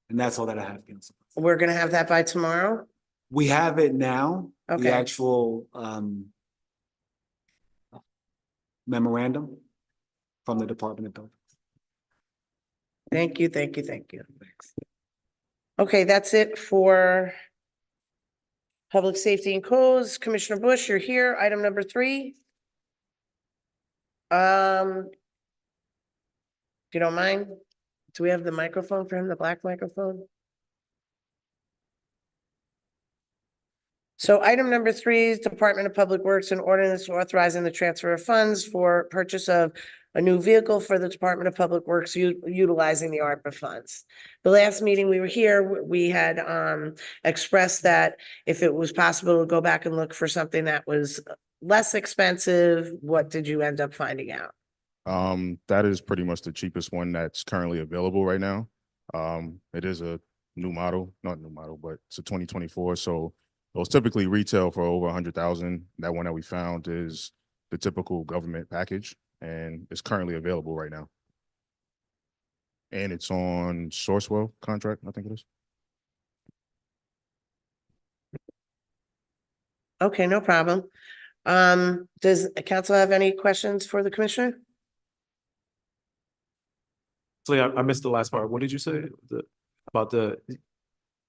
And that's all that I have, Council. We're gonna have that by tomorrow? We have it now, Okay. the actual memorandum from the Department of Buildings. Thank you. Okay, that's it for Public Safety and Codes. Commissioner Bush, you're here. Item number 3. If you don't mind, do we have the microphone for him, the black microphone? So item number 3 is Department of Public Works and ordinance authorizing the transfer of funds for purchase of a new vehicle for the Department of Public Works utilizing the ARPA funds. The last meeting we were here, we had expressed that if it was possible to go back and look for something that was less expensive, what did you end up finding out? That is pretty much the cheapest one that's currently available right now. It is a new model, not new model, but it's a 2024. So those typically retail for over 100,000. That one that we found is the typical government package, and it's currently available right now. And it's on Sourcewell contract, I think it is. Okay, no problem. Does council have any questions for the commissioner? So I missed the last part. What did you say about the?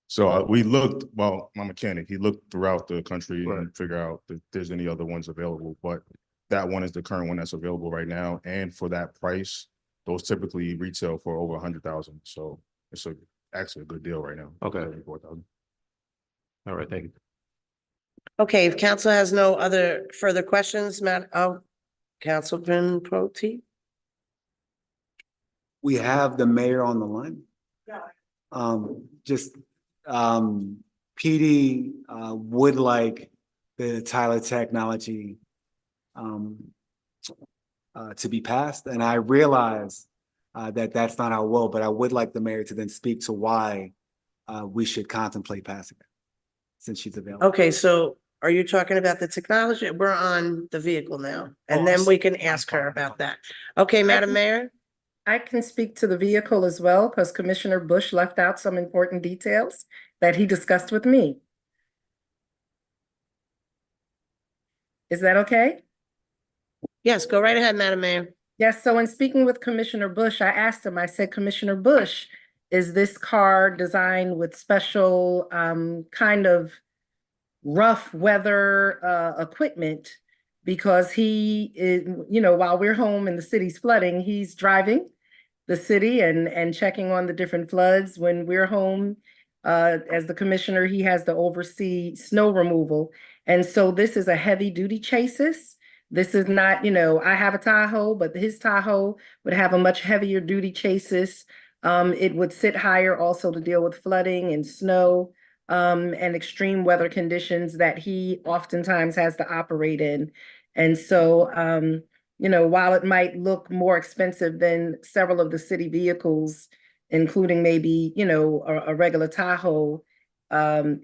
So we looked, well, my mechanic, he looked throughout the country Right. and figure out if there's any other ones available, but that one is the current one that's available right now. And for that price, those typically retail for over 100,000. So it's actually a good deal right now. Okay. 34,000. All right, thank you. Okay, if council has no other further questions, Councilman Pro T. We have the mayor on the line. PD would like the Tyler technology to be passed, and I realize that that's not our will, but I would like the mayor to then speak to why we should contemplate passing it, since she's available. Okay, so are you talking about the technology? We're on the vehicle now, Oh, and then we can ask her about that. Okay, Madam Mayor? I can speak to the vehicle as well, because Commissioner Bush left out some important details that he discussed with me. Is that okay? Yes, go right ahead, Madam Mayor. Yes, so in speaking with Commissioner Bush, I asked him, I said, Commissioner Bush, is this car designed with special kind of rough weather equipment? Because he is, while we're home and the city's flooding, he's driving the city and checking on the different floods. When we're home, as the commissioner, he has to oversee snow removal. And so this is a heavy duty chassis. This is not, I have a Tahoe, but his Tahoe would have a much heavier duty chassis. It would sit higher also to deal with flooding and snow and extreme weather conditions that he oftentimes has to operate in. And so, while it might look more expensive than several of the city vehicles, including maybe, a regular Tahoe,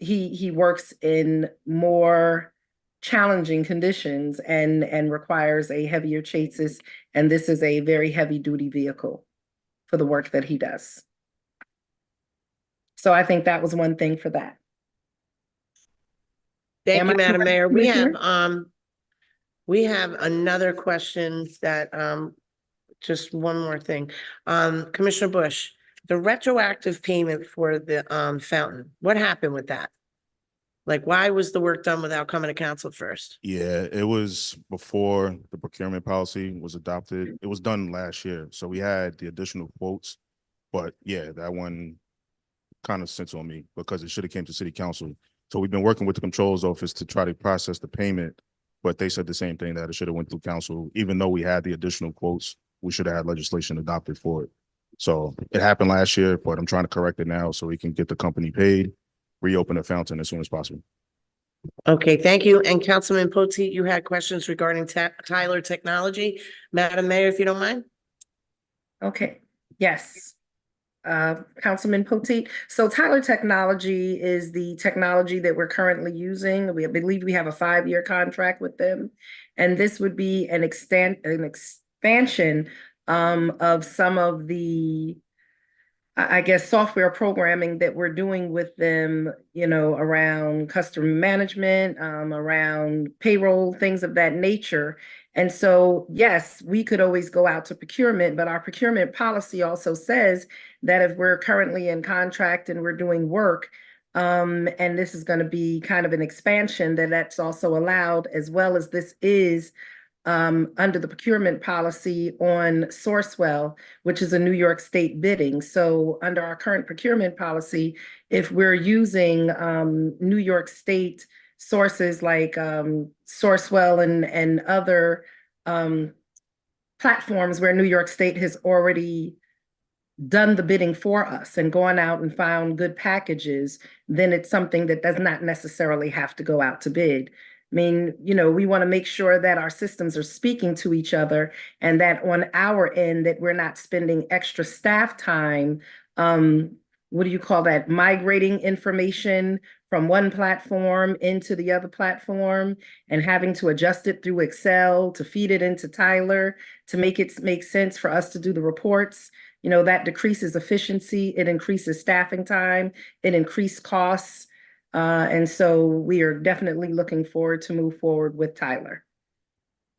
he works in more challenging conditions and requires a heavier chassis. And this is a very heavy duty vehicle for the work that he does. So I think that was one thing for that. Thank Am you, I Madam correct, Mayor. Commissioner? We have another question that, just one more thing. Commissioner Bush, the retroactive payment for the, fountain, what happened with that? Like, why was the work done without coming to council first? Yeah, it was before the procurement policy was adopted. It was done last year. So we had the additional quotes. But yeah, that one kind of sits on me because it should have came to city council. So we've been working with the controls office to try to process the payment, but they said the same thing, that it should have went through council. Even though we had the additional quotes, we should have had legislation adopted for it. So it happened last year, but I'm trying to correct it now so we can get the company paid, reopen the fountain as soon as possible. Okay, thank you. And Councilman Potteet, you had questions regarding Tyler Technology. Madam Mayor, if you don't mind? Okay, yes. Councilman Potteet. So Tyler Technology is the technology that we're currently using. I believe we have a 5-year contract with them. And this would be an expansion of some of the, I guess, software programming that we're doing with them, around customer management, around payroll, things of that nature. And so, yes, we could always go out to procurement, but our procurement policy also says that if we're currently in contract and we're doing work, and this is going to be kind of an expansion, that's also allowed, as well as this is under the procurement policy on Sourcewell, which is a New York State bidding. So under our current procurement policy, if we're using New York State sources like Sourcewell and other platforms where New York State has already done the bidding for us and gone out and found good packages, then it's something that does not necessarily have to go out to bid. I mean, we want to make sure that our systems are speaking to each other and that on our end that we're not spending extra staff time, what do you call that? Migrating information from one platform into the other platform and having to adjust it through Excel to feed it into Tyler to make it make sense for us to do the reports. That decreases efficiency, it increases staffing time, it increased costs. And so we are definitely looking forward to move forward with Tyler.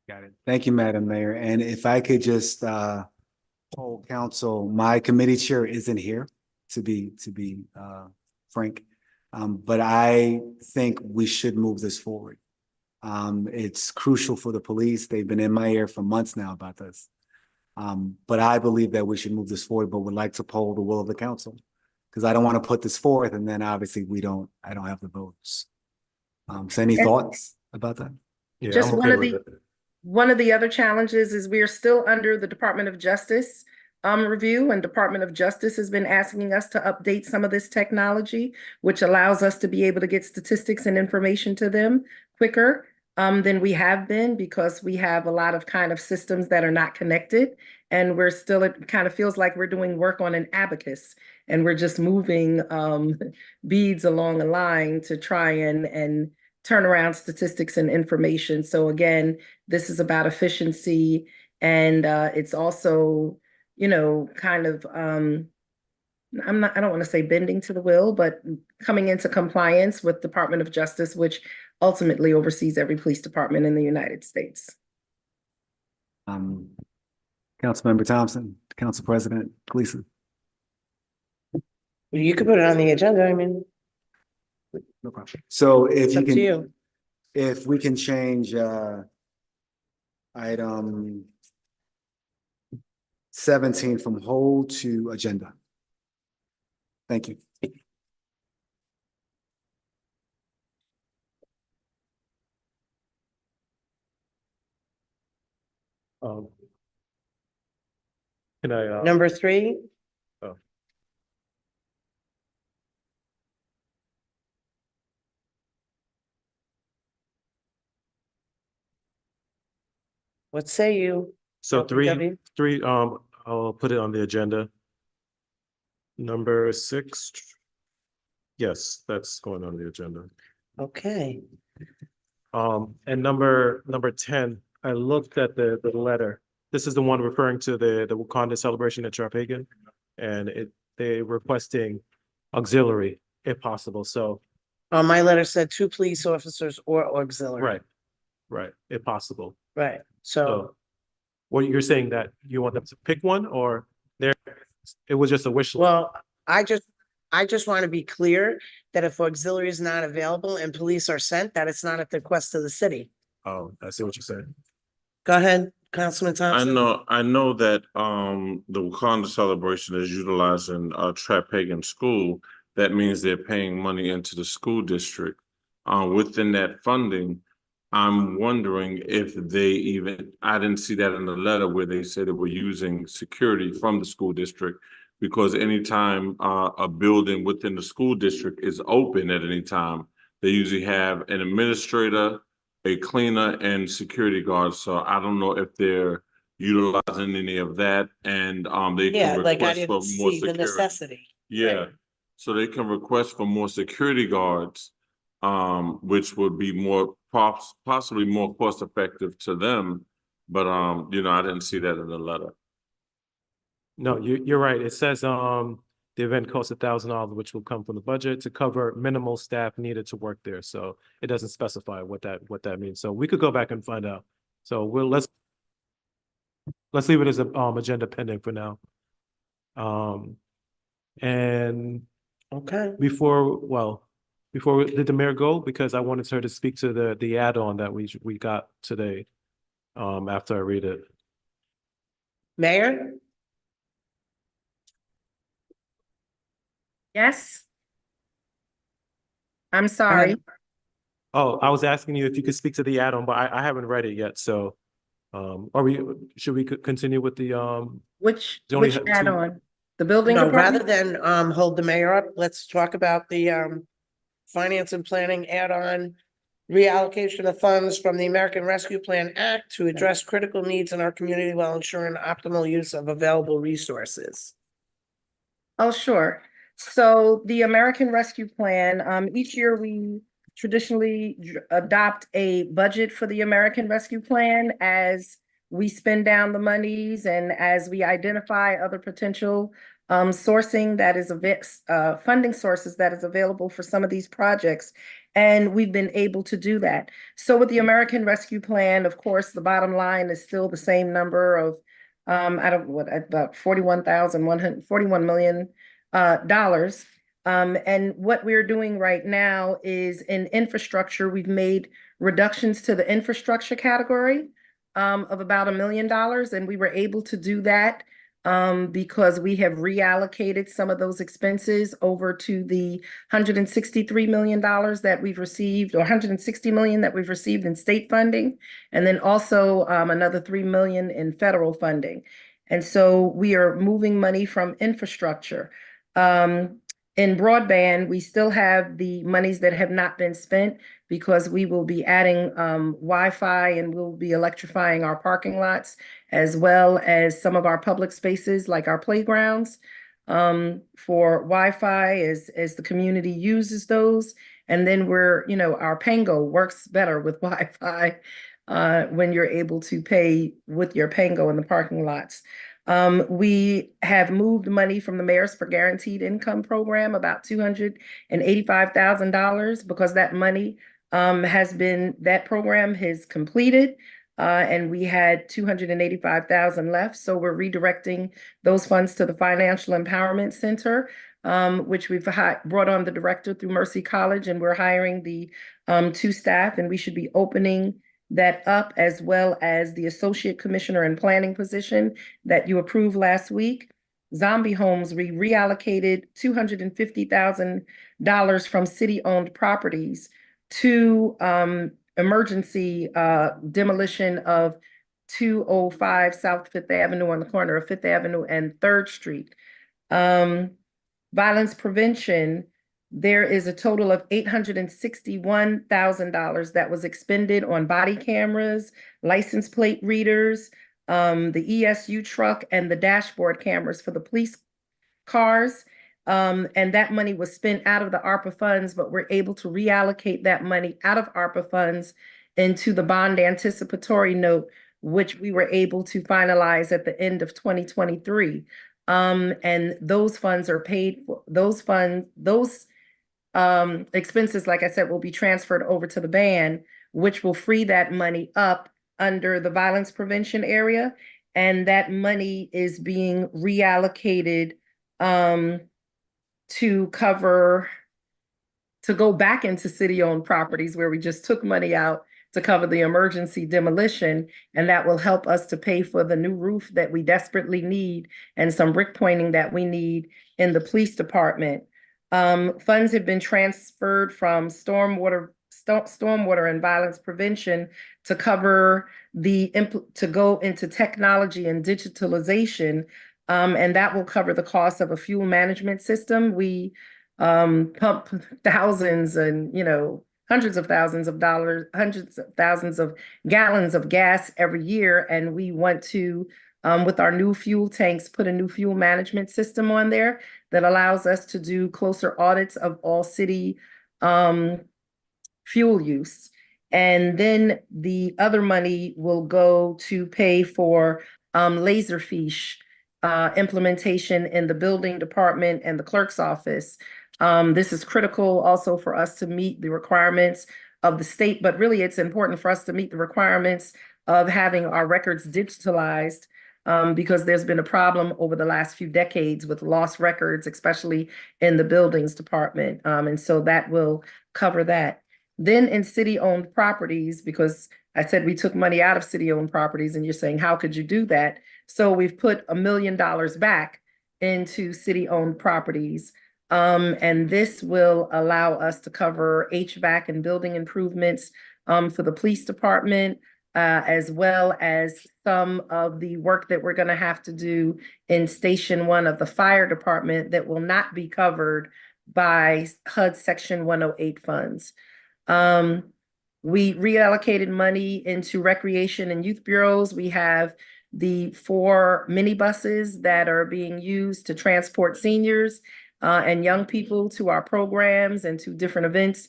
Got it. Thank you, Madam Mayor. And if I could just poll council, my committee chair isn't here to be frank. But I think we should move this forward. It's crucial for the police. They've been in my ear for months now about this. But I believe that we should move this forward, but would like to poll the will of the council. Because I don't want to put this forth and then obviously I don't have the votes. So any thoughts about that? Yeah, Just I'm one okay of with the it. one of the other challenges is we are still under the Department of Justice review, and Department of Justice has been asking us to update some of this technology, which allows us to be able to get statistics and information to them quicker than we have been, because we have a lot of kind of systems that are not connected. And we're still, it kind of feels like we're doing work on an abacus and we're just moving beads along a line to try and turnaround statistics and information. So again, this is about efficiency, and it's also, kind of I don't want to say bending to the will, but coming into compliance with Department of Justice, which ultimately oversees every police department in the United States. Councilmember Thompson, Council President Gleason. You could put it on the agenda, I mean, No problem. So if it's you up to can, you. if we can change item 17 from hold to agenda. Thank you. Can I? Number 3, what say you? So LPW? three, I'll put it on the agenda. Number 6. Yes, that's going on the agenda. Okay, And number 10, I looked at the letter. This is the one referring to the Wakanda celebration at Sharpagan. And they requesting auxiliary if possible. So, my letter said 2 police officers or auxiliary. right, if possible. Right, so, So, what you're saying that you want them to pick one, or it was just a wish list? well, I just want to be clear that if auxiliary is not available and police are sent, that it's not at the request of the city. Oh, I see what you're saying. Go ahead, Councilman Thompson. I know that the Wakanda celebration is utilizing Trapegan School. That means they're paying money into the school district. Within that funding, I'm wondering if I didn't see that in the letter where they said they were using security from the school district. Because anytime a building within the school district is open at any time, they usually have an administrator, a cleaner, and security guards. So I don't know if they're utilizing any of that, and they Yeah, can like I request for didn't more see the security. necessity. Yeah, Right. so they can request for more security guards, which would be possibly more cost effective to them. But I didn't see that in the letter. No, you're right. It says, the event costs $1,000, which will come from the budget to cover minimal staff needed to work there. So it doesn't specify what that means. So we could go back and find out. So let's leave it as a, agenda pending for now. And Okay, before did the mayor go? Because I wanted her to speak to the add-on that we got today, after I read it. Mayor? Yes? I'm sorry. Oh, I was asking you if you could speak to the add-on, but I haven't read it yet, so, should we continue with the, Which You only which have 2. add-on? The building No, rather department? than hold the mayor up, let's talk about the finance and planning add-on reallocation of funds from the American Rescue Plan Act to address critical needs in our community while ensuring optimal use of available resources. Oh, sure. So the American Rescue Plan, each year we traditionally adopt a budget for the American Rescue Plan as we spend down the monies and as we identify other potential sourcing that is funding sources that is available for some of these projects. And we've been able to do that. So with the American Rescue Plan, of course, the bottom line is still the same number of about $41 million dollars. And what we're doing right now is in infrastructure, we've made reductions to the infrastructure category of about $1 million. And we were able to do that because we have reallocated some of those expenses over to the $163 million that we've received, or $160 million that we've received in state funding, and then also another $3 million in federal funding. And so we are moving money from infrastructure. In broadband, we still have the monies that have not been spent because we will be adding Wi-Fi, and we'll be electrifying our parking lots as well as some of our public spaces like our playgrounds for Wi-Fi as the community uses those. And then our Pango works better with Wi-Fi when you're able to pay with your Pango in the parking lots. We have moved money from the Mayors for Guaranteed Income Program, about $285,000, because that money that program has completed. And we had 285,000 left. So we're redirecting those funds to the Financial Empowerment Center, which we've brought on the director through Mercy College, and we're hiring the 2 staff, and we should be opening that up, as well as the Associate Commissioner in Planning position that you approved last week. Zombie homes, we reallocated $250,000 from city-owned properties to emergency demolition of 205 South Fifth Avenue on the corner of Fifth Avenue and 3rd Street. Violence prevention, there is a total of $861,000 that was expended on body cameras, license plate readers, the ESU truck, and the dashboard cameras for the police cars. And that money was spent out of the ARPA funds, but we're able to reallocate that money out of ARPA funds into the bond anticipatory note, which we were able to finalize at the end of 2023. And those funds are paid for, those expenses, like I said, will be transferred over to the band, which will free that money up under the violence prevention area. And that money is being reallocated to go back into city-owned properties where we just took money out to cover the emergency demolition, and that will help us to pay for the new roof that we desperately need and some brick pointing that we need in the police department. Funds have been transferred from stormwater and violence prevention to cover to go into technology and digitalization. And that will cover the cost of a fuel management system. We pump thousands and, hundreds of thousands of gallons of gas every year. And we want to, with our new fuel tanks, put a new fuel management system on there that allows us to do closer audits of all city fuel use. And then the other money will go to pay for Laserfiche implementation in the building department and the clerk's office. This is critical also for us to meet the requirements of the state, but really it's important for us to meet the requirements of having our records digitalized, because there's been a problem over the last few decades with lost records, especially in the buildings department. And so that will cover that. Then in city-owned properties, because I said we took money out of city-owned properties, and you're saying, how could you do that? So we've put $1 million back into city-owned properties. And this will allow us to cover HVAC and building improvements for the police department, as well as some of the work that we're going to have to do in Station 1 of the fire department that will not be covered by HUD Section 108 funds. We reallocated money into recreation and youth bureaus. We have the 4 minibuses that are being used to transport seniors and young people to our programs and to different events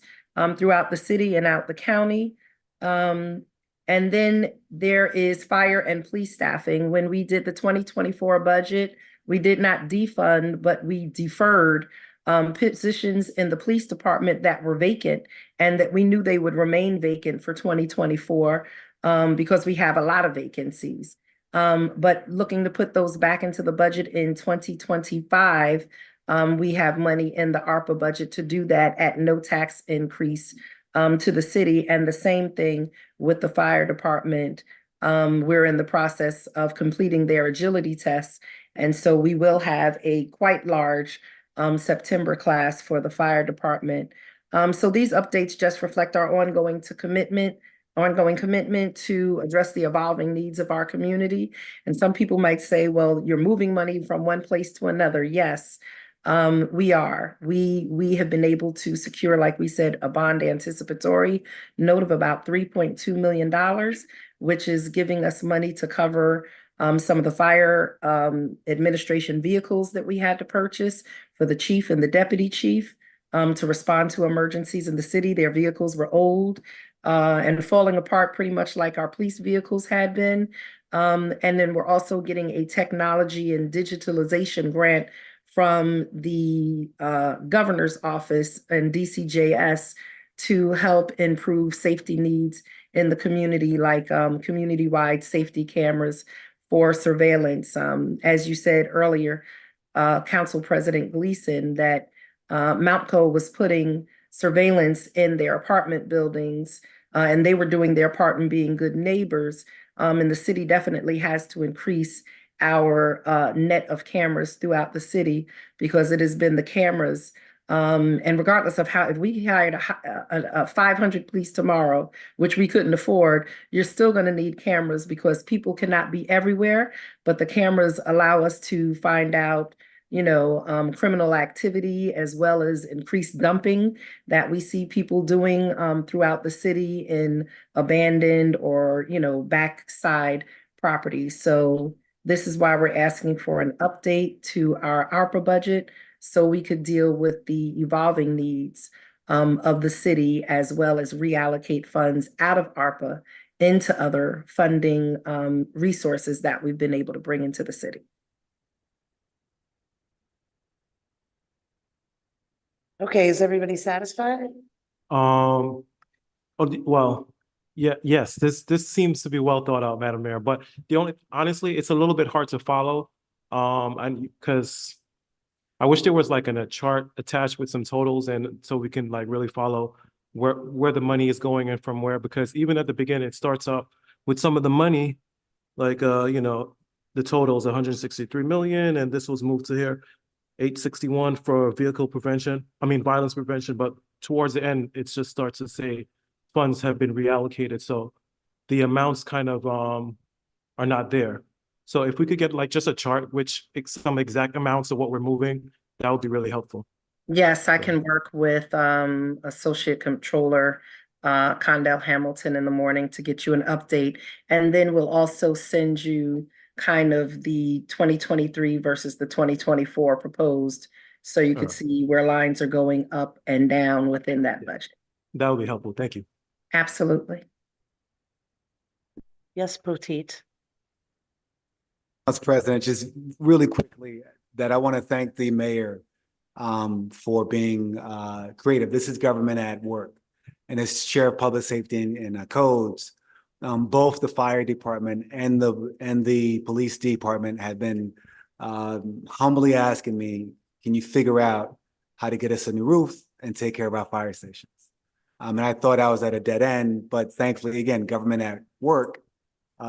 throughout the city and out the county. And then there is fire and police staffing. When we did the 2024 budget, we did not defund, but we deferred positions in the police department that were vacant and that we knew they would remain vacant for 2024 because we have a lot of vacancies. But looking to put those back into the budget in 2025, we have money in the ARPA budget to do that at no tax increase to the city. And the same thing with the fire department. We're in the process of completing their agility tests. And so we will have a quite large September class for the fire department. So these updates just reflect our ongoing commitment to address the evolving needs of our community. And some people might say, well, you're moving money from one place to another. Yes, we are. We have been able to secure, like we said, a bond anticipatory note of about $3.2 million, which is giving us money to cover some of the fire administration vehicles that we had to purchase for the chief and the deputy chief. to respond to emergencies in the city. Their vehicles were old and falling apart pretty much like our police vehicles had been. And then we're also getting a technology and digitalization grant from the governor's office and DCJS to help improve safety needs in the community, like community-wide safety cameras for surveillance. As you said earlier, Council President Gleason, that Mountco was putting surveillance in their apartment buildings, and they were doing their part in being good neighbors. And the city definitely has to increase our net of cameras throughout the city, because it has been the cameras. And regardless of how, if we hired a 500 police tomorrow, which we couldn't afford, you're still going to need cameras, because people cannot be everywhere, but the cameras allow us to find out, you know, criminal activity, as well as increased dumping that we see people doing throughout the city in abandoned or, you know, backside properties. So this is why we're asking for an update to our ARPA budget, so we could deal with the evolving needs of the city, as well as reallocate funds out of ARPA into other funding resources that we've been able to bring into the city. Okay, is everybody satisfied? Well, yeah, yes, this seems to be well thought out, Madam Mayor, but honestly, it's a little bit hard to follow. And because I wish there was like a chart attached with some totals, and so we can like really follow where the money is going and from where, because even at the beginning, it starts off with some of the money, like you know, the total is 163 million, and this was moved to here, 861 for violence prevention, but towards the end, it just starts to say funds have been reallocated. So the amounts kind of are not there. So if we could get like just a chart, some exact amounts of what we're moving, that would be really helpful. Yes, I can work with Associate Controller Condell Hamilton in the morning to get you an update. And then we'll also send you kind of the 2023 versus the 2024 proposed, so you could see where lines are going up and down within that budget. That would be helpful. Thank you. Absolutely. Yes, Poteet. Council President, just really quickly, that I want to thank the mayor for being creative. This is government at work. And as Chair of Public Safety and Codes, both the fire department and the police department have been humbly asking me, can you figure out how to get us a new roof and take care of our fire stations? And I thought I was at a dead end, but thankfully, again, government at work,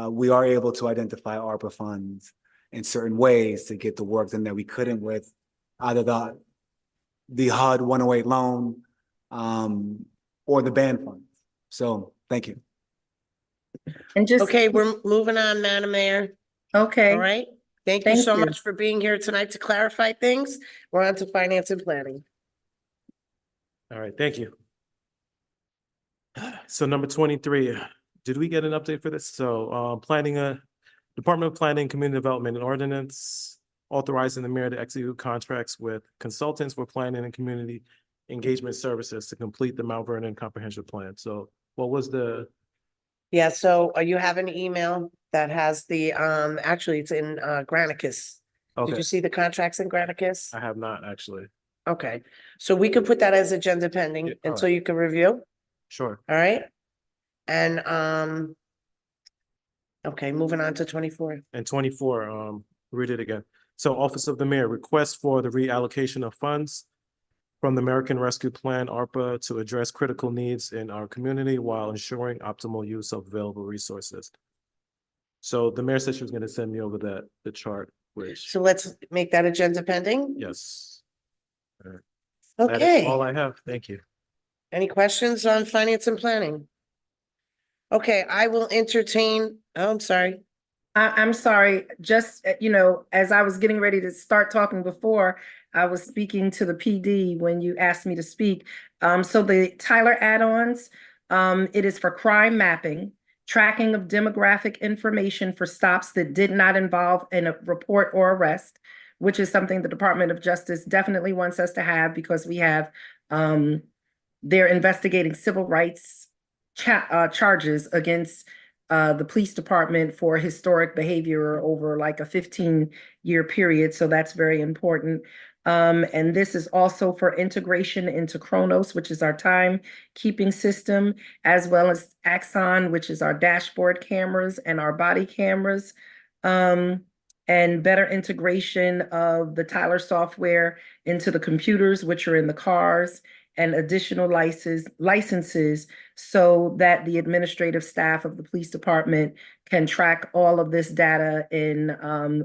we are able to identify ARPA funds in certain ways to get the work done that we couldn't with either the HUD 108 loan or the band funds. So thank you. And just Okay, we're moving on, Madam Mayor. okay. All right. Thank you so much for being here tonight to clarify things. We're on to finance and planning. All right, thank you. So number 23, did we get an update for this? So Department of Planning, Community Development and Ordinance authorizing the mayor to execute contracts with consultants for planning and community engagement services to complete the Mount Vernon Comprehensive Plan. So what was the? Yeah, so you have an email that has the, actually it's in Granicus. Okay. Did you see the contracts in Granicus? I have not actually. Okay, so we could put that as agenda pending Yeah, all until you can review. Sure. All right. And okay, moving on to 24. And 24, read it again. So Office of the Mayor, request for the reallocation of funds from the American Rescue Plan, ARPA, to address critical needs in our community while ensuring optimal use of available resources. So the mayor said she was going to send me over the chart, which. So let's make that agenda pending. Yes. All right. That is Okay. all I have. Thank you. Any questions on finance and planning? Okay, I will entertain, oh, I'm sorry. I'm sorry, just, you know, as I was getting ready to start talking before, I was speaking to the PD when you asked me to speak. So the Tyler add-ons, it is for crime mapping, tracking of demographic information for stops that did not involve a report or arrest, which is something the Department of Justice definitely wants us to have, because we have They're investigating civil rights charges against the police department for historic behavior over like a 15-year period. So that's very important. And this is also for integration into Chronos, which is our timekeeping system, as well as Axon, which is our dashboard cameras and our body cameras. And better integration of the Tyler software into the computers, which are in the cars, and additional licenses so that the administrative staff of the police department can track all of this data in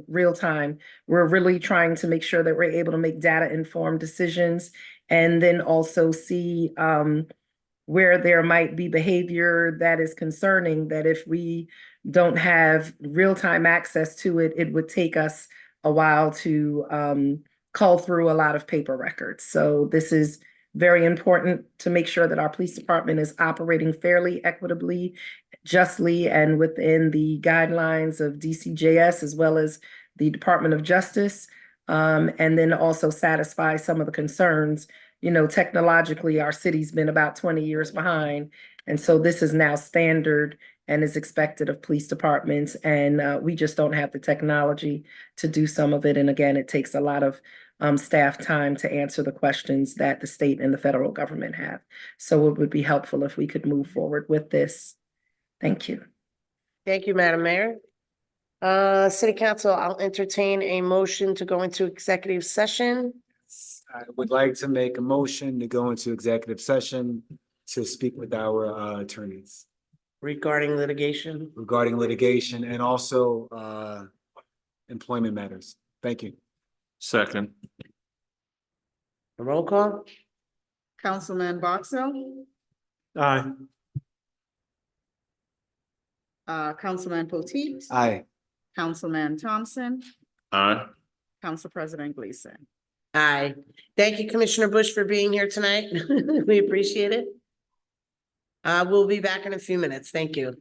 real time. We're really trying to make sure that we're able to make data-informed decisions and then also see where there might be behavior that is concerning, that if we don't have real-time access to it, it would take us a while to cull through a lot of paper records. So this is very important to make sure that our police department is operating fairly, equitably, justly, and within the guidelines of DCJS as well as the Department of Justice, and then also satisfy some of the concerns. You know, technologically, our city's been about 20 years behind. And so this is now standard and is expected of police departments. And we just don't have the technology to do some of it. And again, it takes a lot of staff time to answer the questions that the state and the federal government have. So it would be helpful if we could move forward with this. Thank you. Thank you, Madam Mayor. City Council, I'll entertain a motion to go into executive session. I would like to make a motion to go into executive session to speak with our attorneys Regarding litigation. regarding litigation and also employment matters. Thank you. Second. Roll call. Councilman Boxell, Aye. Councilman Potteet, Aye. Councilman Thompson, Aye. Council President Gleason. Aye. Thank you, Commissioner Bush, for being here tonight. We appreciate it. We'll be back in a few minutes. Thank you.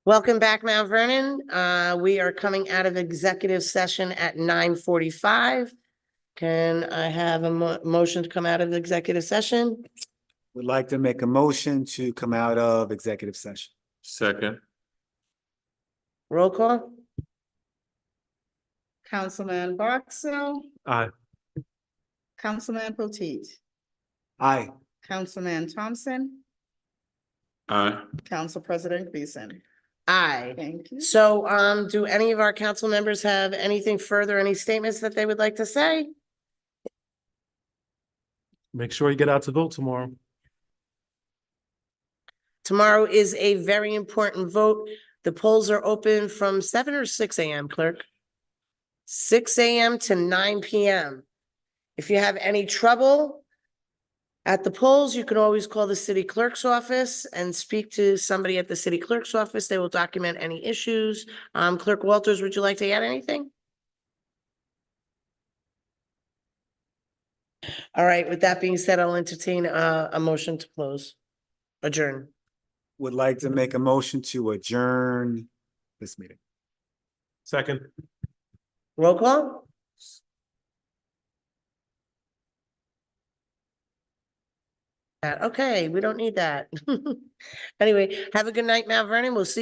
Welcome back, Mount Vernon. We are coming out of executive session at 9:45. Can I have a motion to come out of executive session? Would like to make a motion to come out of executive session. Second. Roll call? Councilman Boxell, Aye. Councilman Potteet, Aye. Councilman Thompson, Aye. Council President Gleason. Aye. Thank you. So, do any of our council members have anything further, any statements that they would like to say? Make sure you get out to vote tomorrow. Tomorrow is a very important vote. The polls are open from 7 or 6 a.m., Clerk? 6 a.m. to 9 p.m. If you have any trouble at the polls, you can always call the city clerk's office and speak to somebody at the city clerk's office. They will document any issues. Clerk Walters, would you like to add anything? All right, with that being said, I'll entertain a motion to close, adjourn. Would like to make a motion to adjourn this meeting. Second. Roll call? Okay, we don't need that. Anyway, have a good night, Mount Vernon. We'll see you.